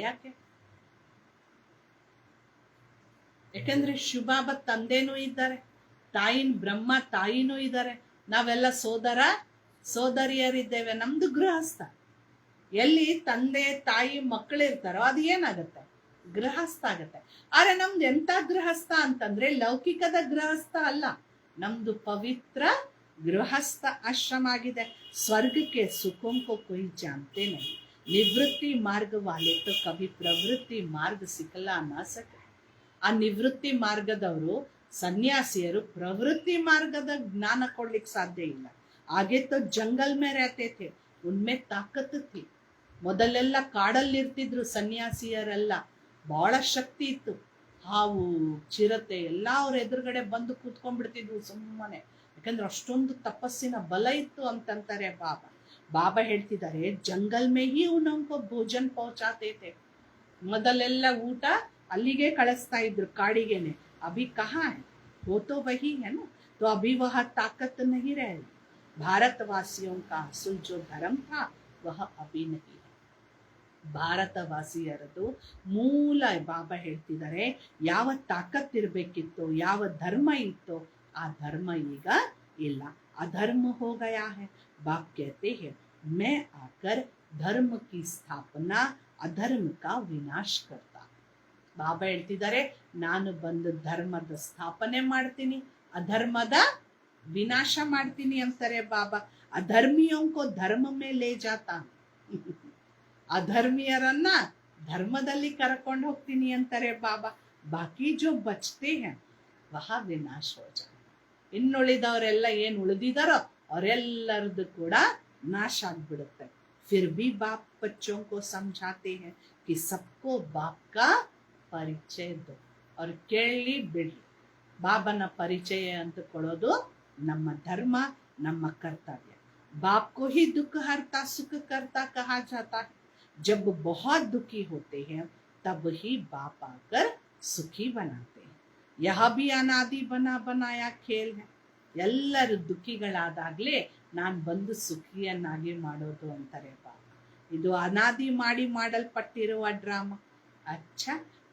ಯಾಕೆಂದ್ರೆ ಶುಭಾಬ ತಂದೆನೂ ಇದ್ದಾರೆ, ಬ್ರಹ್ಮ ತಾಯಿನೂ ಇದ್ದಾರೆ, ನಾವೆಲ್ಲ ಸೋದರ ಸೋದರಿಯರಿದ್ದೇವೆ. ನಮ್ದು ಗೃಹಸ್ಥ. ಎಲ್ಲಿ ತಂದೆ ತಾಯಿ ಮಕ್ಕಳಿರ್ತಾರೋ ಅದು ಏನಾಗತ್ತೆ? ಗೃಹಸ್ಥ ಆಗತ್ತೆ. ಆದ್ರೆ ನಮ್ದು ಎಂತ ಗೃಹಸ್ಥ ಅಂತಂದ್ರೆ ಲೌಕಿಕದ ಗೃಹಸ್ಥ ಅಲ್ಲ, ನಮ್ದು ಪವಿತ್ರ गृहस्थ आश्रम आಗಿದೆ. स्वर्ग के सुखों को कोई जानते नहीं. निवृत्ति मार्ग वाले तो कभी प्रवृत्ति मार्ग सिखला ना सके. ಆ ನಿವೃತ್ತಿ ಮಾರ್ಗದವರು ಸನ್ಯಾಸಿಯರು ಪ್ರವೃತ್ತಿ ಮಾರ್ಗದ ಜ್ಞಾನ ಕೊಡ್ಲಿಕ್ಕೆ ಸಾಧ್ಯ ಇಲ್ಲ. ಆಗೆ तो जंगल में रहते थे, उनमें ताकत थी. ಮೊದಲೆಲ್ಲ ಕಾಡಲ್ಲಿರ್ತಿದ್ರು ಸನ್ಯಾಸಿಯರೆಲ್ಲ, ಬಹಳ ಶಕ್ತಿ ಇತ್ತು. ಹಾವು ಚಿರತೆ ಎಲ್ಲ ಅವ್ರ ಎದುರುಗಡೆ ಬಂದು ಕೂತ್ಕೊಂಡ್ಬಿಡ್ತಿದ್ವು ಸುಮ್ಮನೆ. ಯಾಕಂದ್ರೆ ಅಷ್ಟೊಂದು ತಪಸ್ಸಿನ ಬಲ ಇತ್ತು ಅಂತಂತಾರೆ ಬಾಬಾ. ಬಾಬಾ ಹೇಳ್ತಿದ್ದಾರೆ, ಜಂಗಲ್ ಮೇ ಹಿ ಉನ್ಕೋ ಭೋಜನ್ ಪਹੁಂಚಾತೆ थे. ಮೊದಲೆಲ್ಲ ಊಟ ಅಲ್ಲಿಗೆ ಕಳಿಸ್ತಾ ಇದ್ರು, ಕಾಡಿಗೆನೆ. ಅಭಿ ಕಹಾ ಹೈ, वो तो वही है ना, तो अभी वह ताकत नहीं रही. भारतवासियों का असल जो धर्म था वह अभी नहीं है. ಭಾರತವಾಸಿಯರದು ಮೂಲ ಬಾಬಾ ಹೇಳ್ತಿದ್ದಾರೆ, ಯಾವ ತಾಕತ್ ಇರಬೇಕಿತ್ತೋ, ಯಾವ ಧರ್ಮ ಇತ್ತೋ ಆ ಧರ್ಮ ಈಗ ಇಲ್ಲ. ಅಧರ್ಮ ಹೋ ಗಯಾ ಹೈ. ಬಾಪ್ कहते हैं, मैं आकर धर्म की स्थापना अधर्म का विनाश करता. ಬಾಬಾ ಹೇಳ್ತಿದ್ದಾರೆ, ನಾನು ಬಂದು ಧರ್ಮದ ಸ್ಥಾಪನೆ ಮಾಡ್ತೀನಿ, ಅಧರ್ಮದ ವಿನಾಶ ಮಾಡ್ತೀನಿ ಅಂತಾರೆ ಬಾಬಾ. ಅಧರ್ಮಿಯೋಂಕೋ ಧರ್ಮ ಮೇ ಲೇ ಜಾತಾ. ಅಧರ್ಮೀಯರನ್ನ ಧರ್ಮದಲ್ಲಿ ಕರ್ಕೊಂಡು ಹೋಗ್ತೀನಿ ಅಂತಾರೆ ಬಾಬಾ. ಬಾಕಿ ಜೋ ಬಚ್ತೆ ಹೈ ವಹ ವಿನಾಶ ಹೋ ಜಾए. ಇನ್ನುಳಿದವರೆಲ್ಲ ಏನ್ ಉಳಿದಿದಾರೋ ಅವರೆಲ್ಲರದ್ದು ಕೂಡ ನಾಶ ಆಗ್ಬಿಡುತ್ತೆ. फिर भी बाप बच्चों को समझाते हैं कि सबको बाप का ಪರಿಚಯ ದೋ. ಅವ್ರು ಕೇಳಿ ಬಿಡ್ಲಿ, ಬಾಬನ ಪರಿಚಯ ಅಂತ ಕೊಡೋದು ನಮ್ಮ ಧರ್ಮ, ನಮ್ಮ ಕರ್ತವ್ಯ. बाप को ही दुख हरता सुख करता कहा जाता है. जब बहुत दुखी होते हैं तब ही बाप आकर सुखी बनाते हैं. यह भी अनादि बना बनाया खेल है. ಎಲ್ಲರೂ ದುಃಖಿಗಳಾದಾಗ್ಲೇ ನಾನು ಬಂದು ಸುಖಿಯನ್ನಾಗಿ ಮಾಡೋದು ಅಂತಾರೆ ಬಾಬಾ. ಇದು ಅನಾದಿ ಮಾಡಿ ಮಾಡಲ್ಪಟ್ಟಿರುವ ಡ್ರಾಮಾ. ಅಚ್ಚ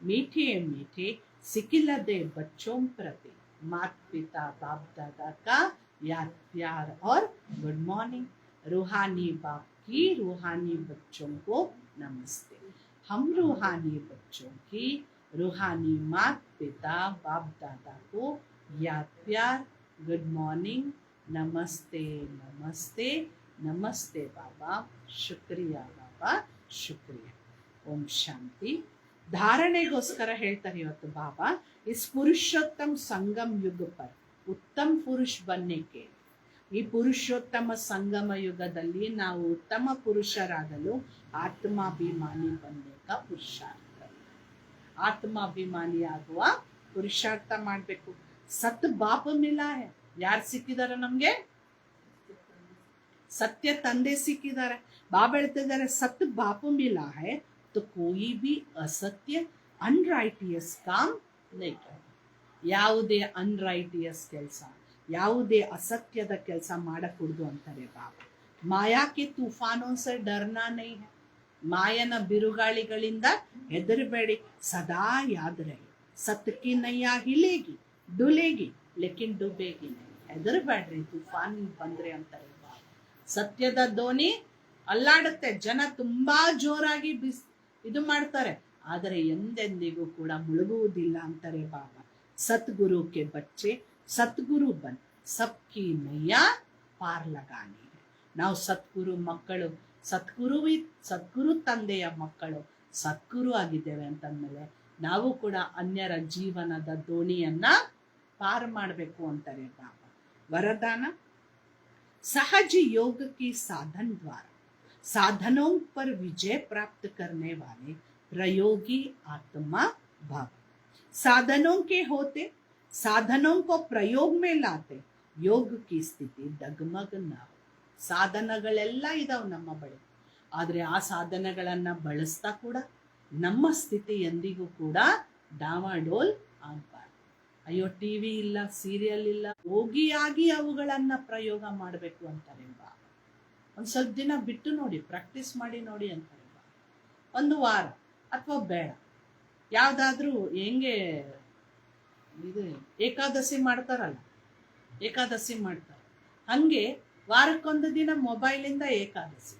मीठे मीठे सिकिलदे बच्चों प्रति माता पिता बाप दादा का याद प्यार और गुड मॉर्निंग. रूहानी बाप की रूहानी बच्चों को नमस्ते. हम रूहानी बच्चों की रूहानी माता पिता बाप दादा को याद प्यार, गुड मॉर्निंग, नमस्ते नमस्ते नमस्ते बाबा, शुक्रिया बाबा, शुक्रिया. ओम शांति. धारणेಗೋಸ್ಕರ ಹೇಳ್ತಾರೆ ಇವತ್ತು ಬಾಬಾ, इस पुरुषोत्तम संगम युग पर उत्तम पुरुष बनने के. ಈ ಪುರುಷೋತ್ತಮ ಸಂಗಮ ಯುಗದಲ್ಲಿ ನಾವು ಉತ್ತಮ ಪುರುಷರಾಗಲು ಆತ್ಮಾಭಿಮಾನಿ ಬನ್ನೇಕ ಪುರುಷಾರ್ಥ. ಆತ್ಮಾಭಿಮಾನಿ ಆಗುವ ಪುರುಷಾರ್ಥ ಮಾಡಬೇಕು. ಸತ್ ಬಾಪ ಮಿಲಾ ಹೈ. ಯಾರು ಸಿಕ್ಕಿದಾರೆ ನಮ್ಗೆ? ಸತ್ಯ ತಂದೆ ಸಿಕ್ಕಿದ್ದಾರೆ. ಬಾಬಾ ಹೇಳ್ತಿದ್ದಾರೆ, ಸತ್ ಬಾಪ ಮಿಲಾ ಹೈ तो कोई भी असत्य अनराइटियस काम नहीं करना. ಯಾವುದೇ ಅನ್ರೈಟಿಯಸ್ ಕೆಲಸ, ಯಾವುದೇ ಅಸತ್ಯದ ಕೆಲಸ ಮಾಡಕೂಡದು ಅಂತಾರೆ ಬಾಬಾ. ಮಾಯಾ ಕೆ ತೂಫಾನೋ ಸೆ ಡರ್ನಾ ನಹೀ ಹೈ. ಮಾಯನ ಬಿರುಗಾಳಿಗಳಿಂದ ಹೆದರಬೇಡಿ, ಸದಾ ಯಾದ್ ರಹೆ. ಸತ್ ಕಿ ನೈಯಾ ಹಿಲೇಗಿ ಡುಲೇಗಿ ಲೇಕಿನ್ ಡುಬೇಗಿ ನಹೀ. ಹೆದರಬೇಡ್ರಿ ತೂಫಾನ್ ಬಂದ್ರೆ ಅಂತಾರೆ ಬಾಬಾ. ಸತ್ಯದ ದೋಣಿ ಅಲ್ಲಾಡುತ್ತೆ, ಜನ ತುಂಬಾ ಜೋರಾಗಿ ಇದು ಮಾಡ್ತಾರೆ, ಆದರೆ ಎಂದೆಂದಿಗೂ ಕೂಡ ಮುಳುಗುವುದಿಲ್ಲ ಅಂತಾರೆ ಬಾಬಾ. ಸದ್ಗುರು ಕೆ ಬಚ್ಚೆ ಸದ್ಗುರು ಬನ್ ಸಬ್ಕಿ ನೈಯಾ ಪಾರ್ ಲಗಾನಿ. ನಾವು ಸದ್ಗುರು ಮಕ್ಕಳು, ಸದ್ಗುರು ತಂದೆಯ ಮಕ್ಕಳು, ಸದ್ಗುರು ಆಗಿದ್ದೇವೆ ಅಂತಂದ್ಮೇಲೆ ನಾವು ಕೂಡ ಅನ್ಯರ ಜೀವನದ ದೋಣಿಯನ್ನ ಪಾರ್ ಮಾಡಬೇಕು ಅಂತಾರೆ ಬಾಬಾ. ವರದಾನ, सहज योग की साधन द्वारा साधनों पर विजय प्राप्त करने वाले प्रयोगी आत्मा भव. साधनों के होते साधनों को प्रयोग में लाते योग की स्थिति डगमग न हो. ಸಾಧನಗಳೆಲ್ಲ ಇದಾವೆ ನಮ್ಮ ಬಳಿ, ಆದರೆ ಆ ಸಾಧನಗಳನ್ನ ಬಳಸ್ತಾ ಕೂಡ ನಮ್ಮ ಸ್ಥಿತಿ ಎಂದಿಗೂ ಕೂಡ ಡಾವಾಡೋಲ್ ಆಗಬಾರ್ದು. ಅಯ್ಯೋ ಟಿವಿ ಇಲ್ಲ, ಸೀರಿಯಲ್ ಇಲ್ಲ, ಹೋಗಿಯಾಗಿ ಅವುಗಳನ್ನ ಪ್ರಯೋಗ ಮಾಡಬೇಕು ಅಂತಾರೆ ಬಾಬಾ. ಒಂದು ಸ್ವಲ್ಪ ದಿನ ಬಿಟ್ಟು ನೋಡಿ, ಪ್ರಾಕ್ಟೀಸ್ ಮಾಡಿ ನೋಡಿ ಅಂತಾರೆ ಬಾಬಾ. ಒಂದು ವಾರ ಅಥವಾ ಬೇಡ, ಯಾವುದಾದ್ರೂ ಹೆಂಗೆ ಇದು ಏಕಾದಶಿ ಮಾಡ್ತಾರಲ್ಲ, ಏಕಾದಶಿ ಮಾಡ್ತಾರೆ ಹಂಗೆ ವಾರಕ್ಕೊಂದು ದಿನ ಮೊಬೈಲಿಂದ ಏಕಾದಶಿ.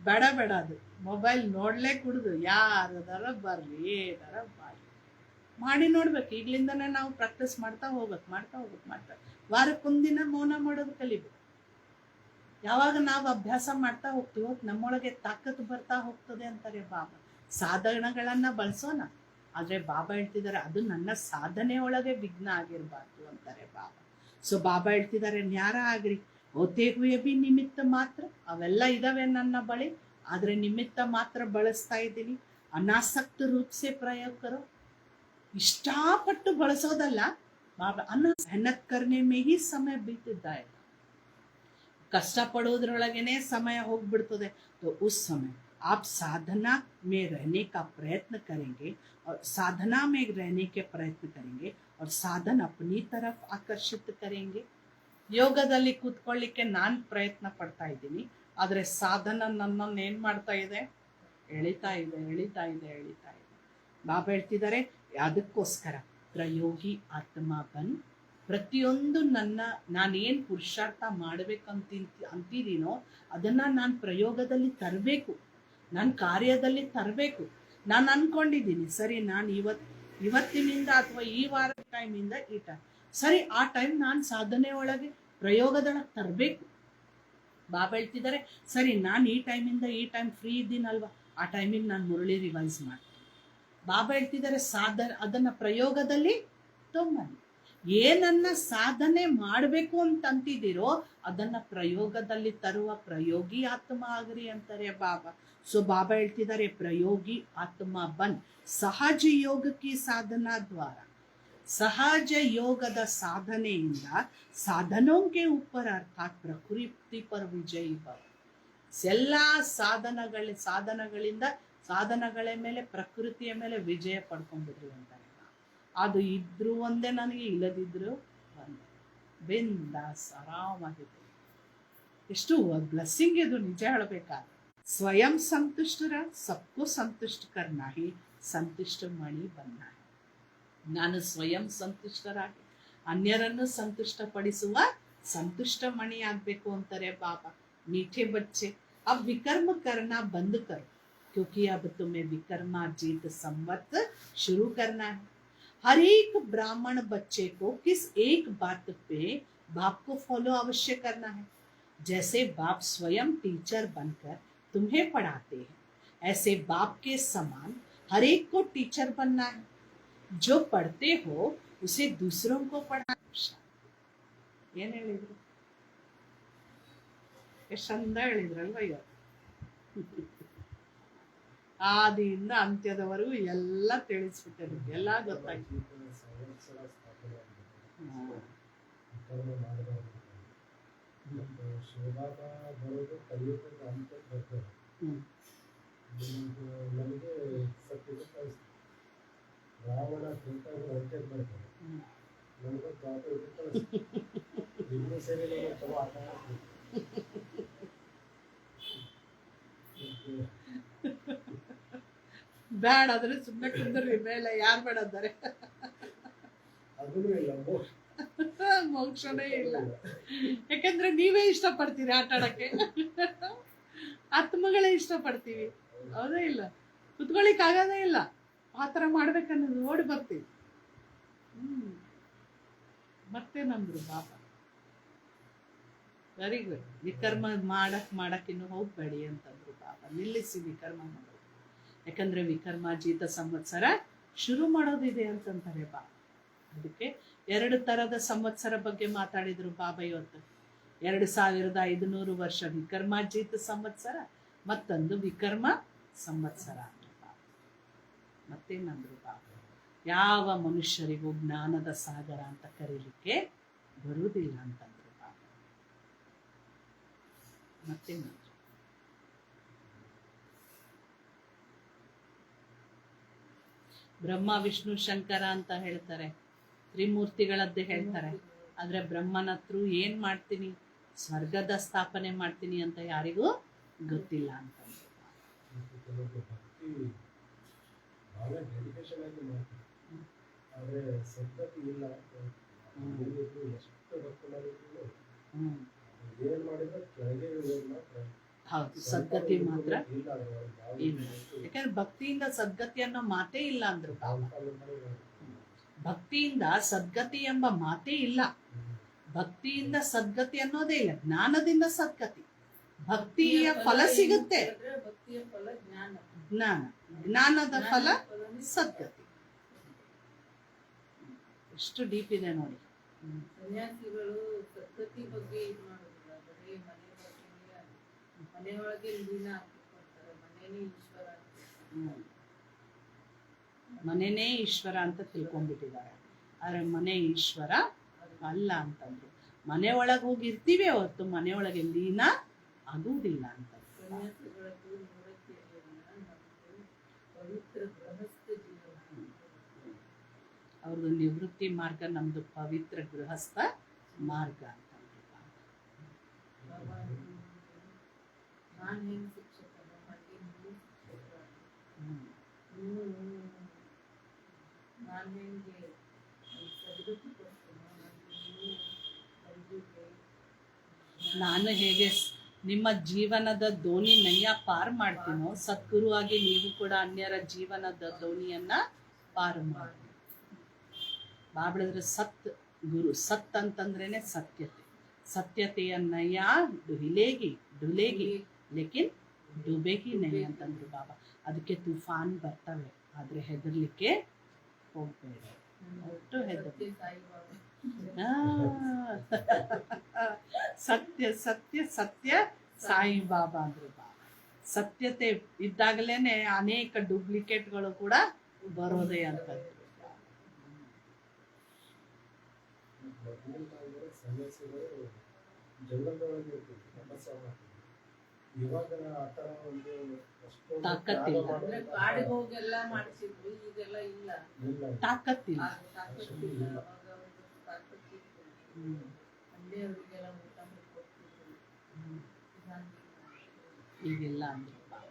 ಬೇಡ ಬೇಡ, ಅದು ಮೊಬೈಲ್ ನೋಡ್ಲೇ ಕುಡ್ದು ಯಾರದಾರ ಬರ್ಲಿ ಏನಾರ ಮಾಡಿ ನೋಡ್ಬೇಕು. ಈಗ್ಲಿಂದನೇ ನಾವು ಪ್ರಾಕ್ಟೀಸ್ ಮಾಡ್ತಾ ಹೋಗ್ಬೇಕು. ವಾರಕ್ಕೊಂದಿನ ಮೌನ ಮಾಡೋದು ಕಲಿಬೇಕು. ಯಾವಾಗ ನಾವು ಅಭ್ಯಾಸ ಮಾಡ್ತಾ ಹೋಗ್ತೀವೋ ನಮ್ಮೊಳಗೆ ತಾಕತ್ತು ಬರ್ತಾ ಹೋಗ್ತದೆ ಅಂತಾರೆ ಬಾಬಾ. ಸಾಧನಗಳನ್ನ ಬಳಸೋಣ, ಆದ್ರೆ ಬಾಬಾ ಹೇಳ್ತಿದ್ದಾರೆ ಅದು ನನ್ನ ಸಾಧನೆ ಒಳಗೆ ವಿಘ್ನ ಆಗಿರ್ಬಾರ್ದು ಅಂತಾರೆ ಬಾಬಾ. ಸೊ ಬಾಬಾ ಹೇಳ್ತಿದ್ದಾರೆ, ನ್ಯಾರ ಆಗ್ರಿ, ಓತೆ ಹುಯೆ ಬಿ ನಿಮಿತ್ತ ಮಾತ್ರ. ಅವೆಲ್ಲ ಇದಾವೆ ನನ್ನ ಬಳಿ, ಆದ್ರೆ ನಿಮಿತ್ತ ಮಾತ್ರ ಬಳಸ್ತಾ ಇದ್ದೀನಿ. ಅನಾಸಕ್ತ ರೂಪ से ಪ್ರಯೋಗ करो. ಇಷ್ಟಪಟ್ಟು ಬಳಸೋದಲ್ಲ ಬಾಬಾ ಮೆಹನತ್ करने में ही समय बीतता है. ಕಷ್ಟ ಪಡೋದ್ರೊಳಗೇನೆ ಸಮಯ ಹೋಗ್ಬಿಡ್ತದೆ. तो उस समय आप साधना में रहने का प्रयत्न करेंगे और साधना में रहने के प्रयत्न करेंगे और साधन अपनी तरफ आकर्षित करेंगे. ಯೋಗದಲ್ಲಿ ಕೂತ್ಕೊಳ್ಳಿಕ್ಕೆ ನಾನು ಪ್ರಯತ್ನ ಪಡ್ತಾ ಇದ್ದೀನಿ, ಆದರೆ ಸಾಧನ ನನ್ನನ್ನು ಏನ್ ಮಾಡ್ತಾ ಇದೆ, ಎಳಿತಾ ಇದೆ ಎಳಿತಾ ಇದೆ ಎಳಿತಾ ಇದೆ. ಬಾಬಾ ಹೇಳ್ತಿದ್ದಾರೆ ಅದಕ್ಕೋಸ್ಕರ ಪ್ರಯೋಗಿ ಆತ್ಮ ಬನ್, ಪ್ರತಿಯೊಂದು ನಾನೇನು ಪುರುಷಾರ್ಥ ಅಂತಿದ್ದೀನೋ ಅದನ್ನ ನಾನು ಪ್ರಯೋಗದಲ್ಲಿ ತರಬೇಕು, ನನ್ನ ಕಾರ್ಯದಲ್ಲಿ ತರಬೇಕು. ನಾನು ಅನ್ಕೊಂಡಿದ್ದೀನಿ ಸರಿ, ನಾನು ಇವತ್ತಿನಿಂದ ಅಥವಾ ಈ ವಾರದ ಟೈಮಿಂದ ಈ ಟೈಮ್ ಸರಿ, ಆ ಟೈಮ್ ನಾನು ಸಾಧನೆ ಒಳಗೆ ಪ್ರಯೋಗದೊಳಗೆ ತರಬೇಕು. ಬಾಬಾ ಹೇಳ್ತಿದ್ದಾರೆ ಸರಿ, ನಾನು ಈ ಟೈಮಿಂದ ಈ ಟೈಮ್ ಫ್ರೀ ಇದ್ದೀನಲ್ವಾ, ಆ ಟೈಮಿಗೆ ನಾನು ಮುರಳಿ ರಿವೈಸ್ ಮಾಡ್ತೀನಿ. ಬಾಬಾ ಹೇಳ್ತಿದ್ದಾರೆ ಅದನ್ನ ಪ್ರಯೋಗದಲ್ಲಿ ತೊಂಬನ್ನಿ. ಏನನ್ನ ಸಾಧನೆ ಮಾಡಬೇಕು ಅಂತ ಅಂತಿದ್ದೀರೋ ಅದನ್ನ ಪ್ರಯೋಗದಲ್ಲಿ ತರುವ ಪ್ರಯೋಗಿ ಆತ್ಮ ಆಗ್ರಿ ಅಂತಾರೆ ಬಾಬಾ. ಸೊ ಬಾಬಾ ಹೇಳ್ತಿದ್ದಾರೆ ಪ್ರಯೋಗಿ ಆತ್ಮ ಬನ್. ಸಹಜ ಯೋಗಕ್ಕೆ ಸಾಧನಾ ದ್ವಾರ, ಸಹಜ ಯೋಗದ ಸಾಧನೆಯಿಂದ ಸಾಧನೋಂಕೆ ಉಪ್ಪರ ಅರ್ಥಾತ್ ಪ್ರಕೃತಿ ಪರ ವಿಜಯಿ ಭವ. ಎಲ್ಲ ಸಾಧನಗಳ ಮೇಲೆ ಪ್ರಕೃತಿಯ ಮೇಲೆ ವಿಜಯ ಪಡ್ಕೊಂಡ್ಬಿಡ್ರಿ ಅಂತಾರೆ. ಅದು ಇದ್ರು ಒಂದೇ, ನನಗೆ ಇಲ್ಲದಿದ್ರು ಒಂದೇ. ಬಿಂದಾಸ್ ಆರಾಮಾಗಿದೆ. ಎಷ್ಟು ಬ್ಲೆಸ್ಸಿಂಗ್ ಇದು, ನಿಜ ಹೇಳಬೇಕಾದ್ರೆ. ಸ್ವಯಂ ಸಂತುಷ್ಟರ ಸಬ್ಕೋ ಸಂತುಷ್ಟ ಕರ್ನಾ ಹಿ ಸಂತುಷ್ಟ ಮಣಿ ಬನ್ನ. ನಾನು ಸ್ವಯಂ ಸಂತುಷ್ಟರಾಗಿ ಅನ್ಯರನ್ನು ಸಂತುಷ್ಟಪಡಿಸುವ ಸಂತುಷ್ಟ ಮಣಿ ಆಗ್ಬೇಕು ಅಂತಾರೆ ಬಾಬಾ. मीठे बच्चे अब विकर्म करना बंद करो, क्योंकि अब तुम्हें विकर्माजीत संवत शुरू करना है. हर एक ब्राह्मण बच्चे को किस एक बात पे बाप को फॉलो अवश्य करना है. जैसे बाप स्वयं टीचर बनकर तुम्हें पढ़ाते हैं, ऐसे बाप के समान हर एक को टीचर बनना है. जो पढ़ते हो उसे दूसरों को पढ़ाना. ಏನ್ ಹೇಳಿದ್ರು, ಎಷ್ಟು ಚಂದ ಹೇಳಿದ್ರಲ್ವ ಇವತ್ತು. ಆದಿಯಿಂದ ಅಂತ್ಯದವರೆಗೂ ಎಲ್ಲ ತಿಳಿಸ್ಬಿಟ್ಟರು, ಎಲ್ಲ ಗೊತ್ತಾಯ್ತು. ರಾವಣ ಹೊರಟೆ ಮಾಡ್ತಾರೆ, ಇನ್ನು ಸರಿ ಬೇಡ ಆದ್ರೆ ಸುಮ್ಮನೆ ಕುಂದ್ರಿ ಮೇಲೆ. ಯಾರು ಬೇಡ ಅಂತಾರೆ? ಮೋಕ್ಷನೇ ಇಲ್ಲ. ಯಾಕಂದ್ರೆ ನೀವೇ ಇಷ್ಟಪಡ್ತೀರಿ ಆಟ ಆಡಕ್ಕೆ, ಆತ್ಮಗಳೇ ಇಷ್ಟಪಡ್ತೀವಿ, ಹೌದೇ ಇಲ್ಲ? ಕುತ್ಕೊಳಿಕ್ ಆಗೋದೇ ಇಲ್ಲ, ಆತರ ಮಾಡ್ಬೇಕನ್ನೋದು ಓಡಿ ಬರ್ತೀವಿ. ಮತ್ತೇನಂದ್ರು ಬಾಬಾ? Very good. ವಿಕರ್ಮ ಮಾಡಕ್ ಇನ್ನು ಹೋಗ್ಬೇಡಿ ಅಂತಂದ್ರು ಬಾಬಾ. ನಿಲ್ಲಿಸಿ ವಿಕರ್ಮ ಮಾಡೋದು, ಯಾಕಂದ್ರೆ ವಿಕರ್ಮಾಜೀತ ಸಂವತ್ಸರ ಶುರು ಮಾಡೋದಿದೆ ಅಂತಂತಾರೆ ಬಾಬಾ. ಅದಕ್ಕೆ 2 ತರದ ಸಂವತ್ಸರ ಬಗ್ಗೆ ಮಾತಾಡಿದ್ರು ಬಾಬಾ ಇವತ್ತು. 2500 ವರ್ಷ ವಿಕರ್ಮಾಜೀತ ಸಂವತ್ಸರ, ಮತ್ತೊಂದು ವಿಕರ್ಮ ಸಂವತ್ಸರ ಅಂತ ಬಾಬಾ. ಮತ್ತೇನಂದ್ರು ಬಾಬಾ? ಯಾವ ಮನುಷ್ಯರಿಗೂ ಜ್ಞಾನದ ಸಾಗರ ಅಂತ ಕರೀಲಿಕ್ಕೆ ಬರುವುದಿಲ್ಲ ಅಂತಂದ್ರು ಬಾಬಾ. ಮತ್ತೇನಂದ್ರು? ಬ್ರಹ್ಮ ವಿಷ್ಣು ಶಂಕರ ಅಂತ ಹೇಳ್ತಾರೆ, ತ್ರಿಮೂರ್ತಿಗಳದ್ದೇ ಹೇಳ್ತಾರೆ. ಆದ್ರೆ ಬ್ರಹ್ಮನ ಹತ್ರ ಏನ್ ಮಾಡ್ತೀನಿ, ಸ್ವರ್ಗದ ಸ್ಥಾಪನೆ ಮಾಡ್ತೀನಿ ಅಂತ ಯಾರಿಗೂ ಗೊತ್ತಿಲ್ಲ ಅಂತ. ಹೌದು, ಸದ್ಗತಿ ಮಾತ್ರ ಇಲ್ಲ. ಯಾಕಂದ್ರೆ ಭಕ್ತಿಯಿಂದ ಸದ್ಗತಿ ಅನ್ನೋ ಮಾತೇ ಇಲ್ಲ ಅಂದ್ರು ಬಾಬಾ. ಭಕ್ತಿಯಿಂದ ಸದ್ಗತಿ ಎಂಬ ಮಾತೇ ಇಲ್ಲ. ಭಕ್ತಿಯಿಂದ ಸದ್ಗತಿ ಅನ್ನೋದೇ ಇಲ್ಲ. ಜ್ಞಾನದಿಂದ ಸದ್ಗತಿ, ಭಕ್ತಿಯ ಫಲ ಸಿಗುತ್ತೆ. ಜ್ಞಾನ, ಜ್ಞಾನದ ಫಲ ಸದ್ಗತಿ. ಎಷ್ಟು ಡೀಪ್ ಇದೆ ನೋಡಿ. ಸನ್ಯಾಸಿಗಳು ಸದ್ಗತಿ ಬಗ್ಗೆ ಇದು ಮಾಡೋದಿಲ್ಲ, ಬರೀ ಮನೆಯೊಳಗೆ ಲೀನ ಆಗ್ತಿರ್ತಾರೆ, ಮನೇನೆ ಈಶ್ವರ. ಮನೆನೇ ಈಶ್ವರ ಅಂತ ತಿಳ್ಕೊಂಡ್ಬಿಟ್ಟಿದ್ದಾರೆ. ಆದರೆ ಮನೆ ಈಶ್ವರ ಅಲ್ಲ ಅಂತಂದ್ರು. ಮನೆ ಒಳಗೆ ಹೋಗಿ ಇರ್ತೀವಿ ಹೊತ್ತು ಮನೆಯೊಳಗೆ ಲೀನ ಆಗುವುದಿಲ್ಲ ಅಂತ. ಸನ್ಯಾಸಿಗಳದ್ದು ನಿವೃತ್ತಿಯಲ್ಲ, ನಮ್ಮದು ಪವಿತ್ರ ಗೃಹಸ್ಥ ಜೀವನ. ಅವ್ರದ್ದು ನಿವೃತ್ತಿ ಮಾರ್ಗ, ನಮ್ದು ಪವಿತ್ರ ಗೃಹಸ್ಥ ಮಾರ್ಗ ಅಂತಂದ್ರು. ಬಾಬಾ ನಾನು ಹೆಂಗೆ ಶಿಕ್ಷಕರು ಹಾಗೆ ನೀವು ಶಿಕ್ಷಕರು. ನೀವು ನಾನು ಹೆಂಗೆ ಸದ್ಗತಿ ಕೊಡ್ತೀನೋ ಹಾಗೆ ನೀವು ಎಲ್ಲರಿಗೆ ನಾನು ಹೇಗೆ ನಿಮ್ಮ ಜೀವನದ ದೋಣಿ ನಯ್ಯ ಪಾರ್ ಮಾಡ್ತೀನೋ, ಸದ್ಗುರುವಾಗಿ ನೀವು ಕೂಡ ಅನ್ಯರ ಜೀವನದ ದೋಣಿಯನ್ನ ಪಾರು ಮಾಡಿ. ಬಾಬಳಿದ್ರೆ ಸತ್ ಗುರು, ಸತ್ ಅಂತಂದ್ರೇನೆ ಸತ್ಯತೆ. ಸತ್ಯತೆಯ ನಯ ಡುಲೇಗಿ ಲೇಕಿನ್ ಡುಬೇಗಿ ನಯ ಅಂತಂದ್ರು ಬಾಬಾ. ಅದಕ್ಕೆ ತುಫಾನ್ ಬರ್ತವೆ, ಆದ್ರೆ ಹೆದರ್ಲಿಕ್ಕೆ ಹೋಗ್ಬೇಡ, ಒಟ್ಟು ಹೆದರ್. ಸತ್ಯ ಸತ್ಯ ಸತ್ಯ ಸಾಯಿಬಾಬಾ ಅಂದ್ರು ಬಾಬಾ. ಸತ್ಯತೆ ಇದ್ದಾಗಲೇನೆ ಅನೇಕ ಡೂಪ್ಲಿಕೇಟ್ಗಳು ಕೂಡ ಬರೋದೇ ಅಂತಂದ್ರು. ಮೊದಲಿನ ಕಾಲದಲ್ಲಿ ಸನ್ಯಾಸಿಗಳು ಜಂಗಲದೊಳಗೆ ಇರ್ತಿದ್ರು, ತಪಸ್ಸ ಮಾಡ್ತಿದ್ರು. ಇವಾಗ ಆ ಥರ ಒಂದು ಅಷ್ಟೊಂದು ತಾಕತ್ತಿಲ್ಲ. ತ್ಯಾಗ ಅಂದ್ರೆ ಮಾಡೋದು ಕಾಡಿಗೆ ಹೋಗೆಲ್ಲ ಮಾಡಿಸಿದ್ರು, ಈಗೆಲ್ಲ ಇಲ್ಲ. ಇಲ್ಲ. ತಾಕತ್ತಿಲ್ಲ. ಆಗ ತಾಕತ್ತಿಲ್ಲ, ಅವಾಗ ಒಂದು ತಾಕತ್ತಿತ್ತು. ಅಲ್ಲೇ ಅವರಿಗೆಲ್ಲ ಊಟ ಕೊಡ್ತಿದ್ರು. ಈಗೆಲ್ಲ ಅಂದ್ರು ಬಾಬಾ.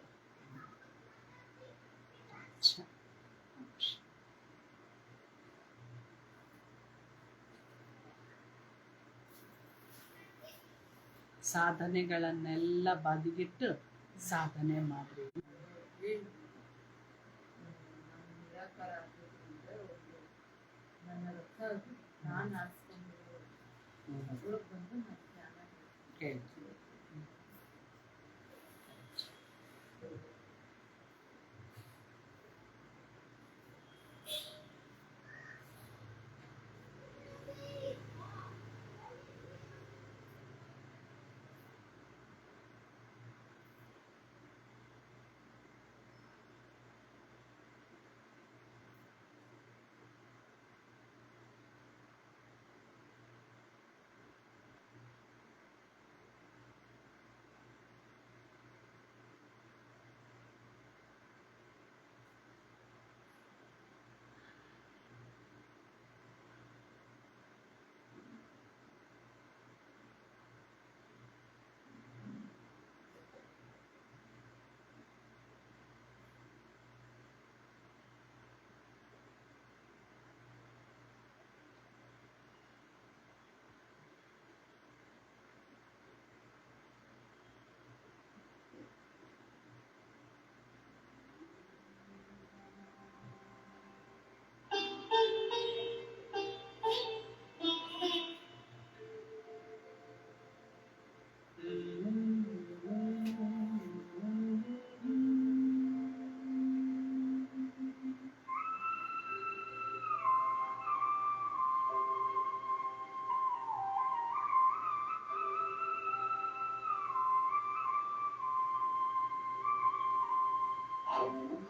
ಛ. ಸಾಧನೆಗಳನ್ನೆಲ್ಲ ಬದಿಗಿಟ್ಟು ಸಾಧನೆ ಮಾಡ್ರಿ. ನಿರಾಕಾರ ಆಗ್ಬೇಕಂತ ನನ್ನ ರಥ ನಾನು ಆರಿಸ್ಕೊಂಡು ಅದ್ರೊಳಗೆ ಬಂದು ನಾನು ಧ್ಯಾನ ಕೇಳ್ತೀವಿ.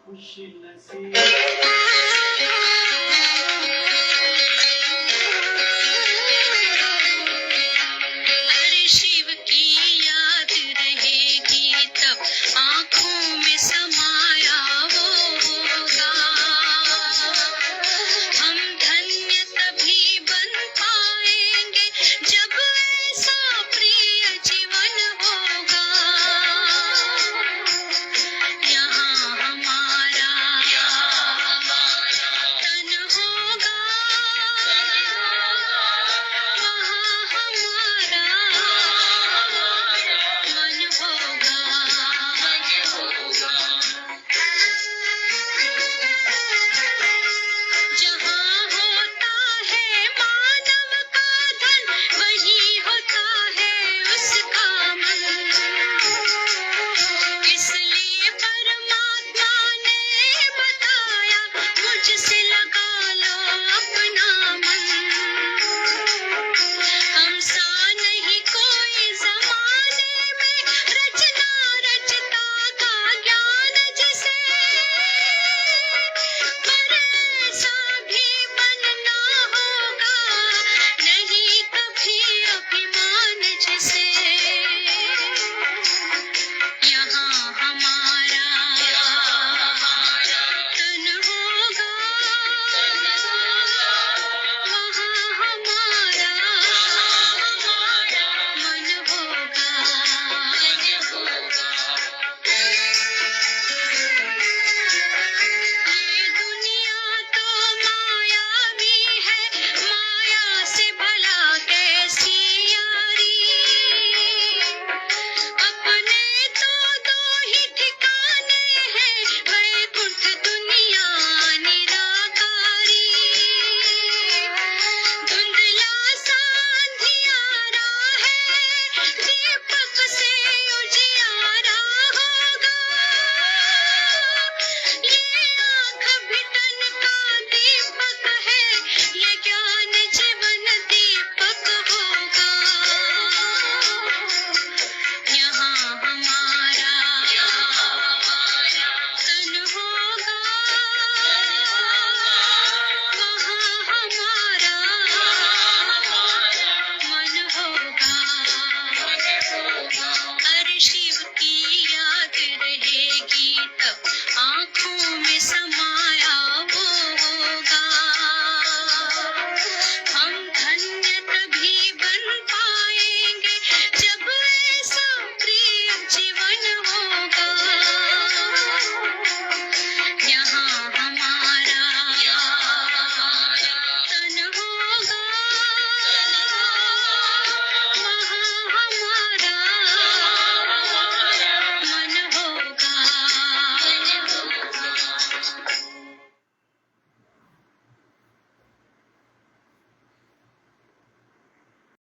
खुश नसीब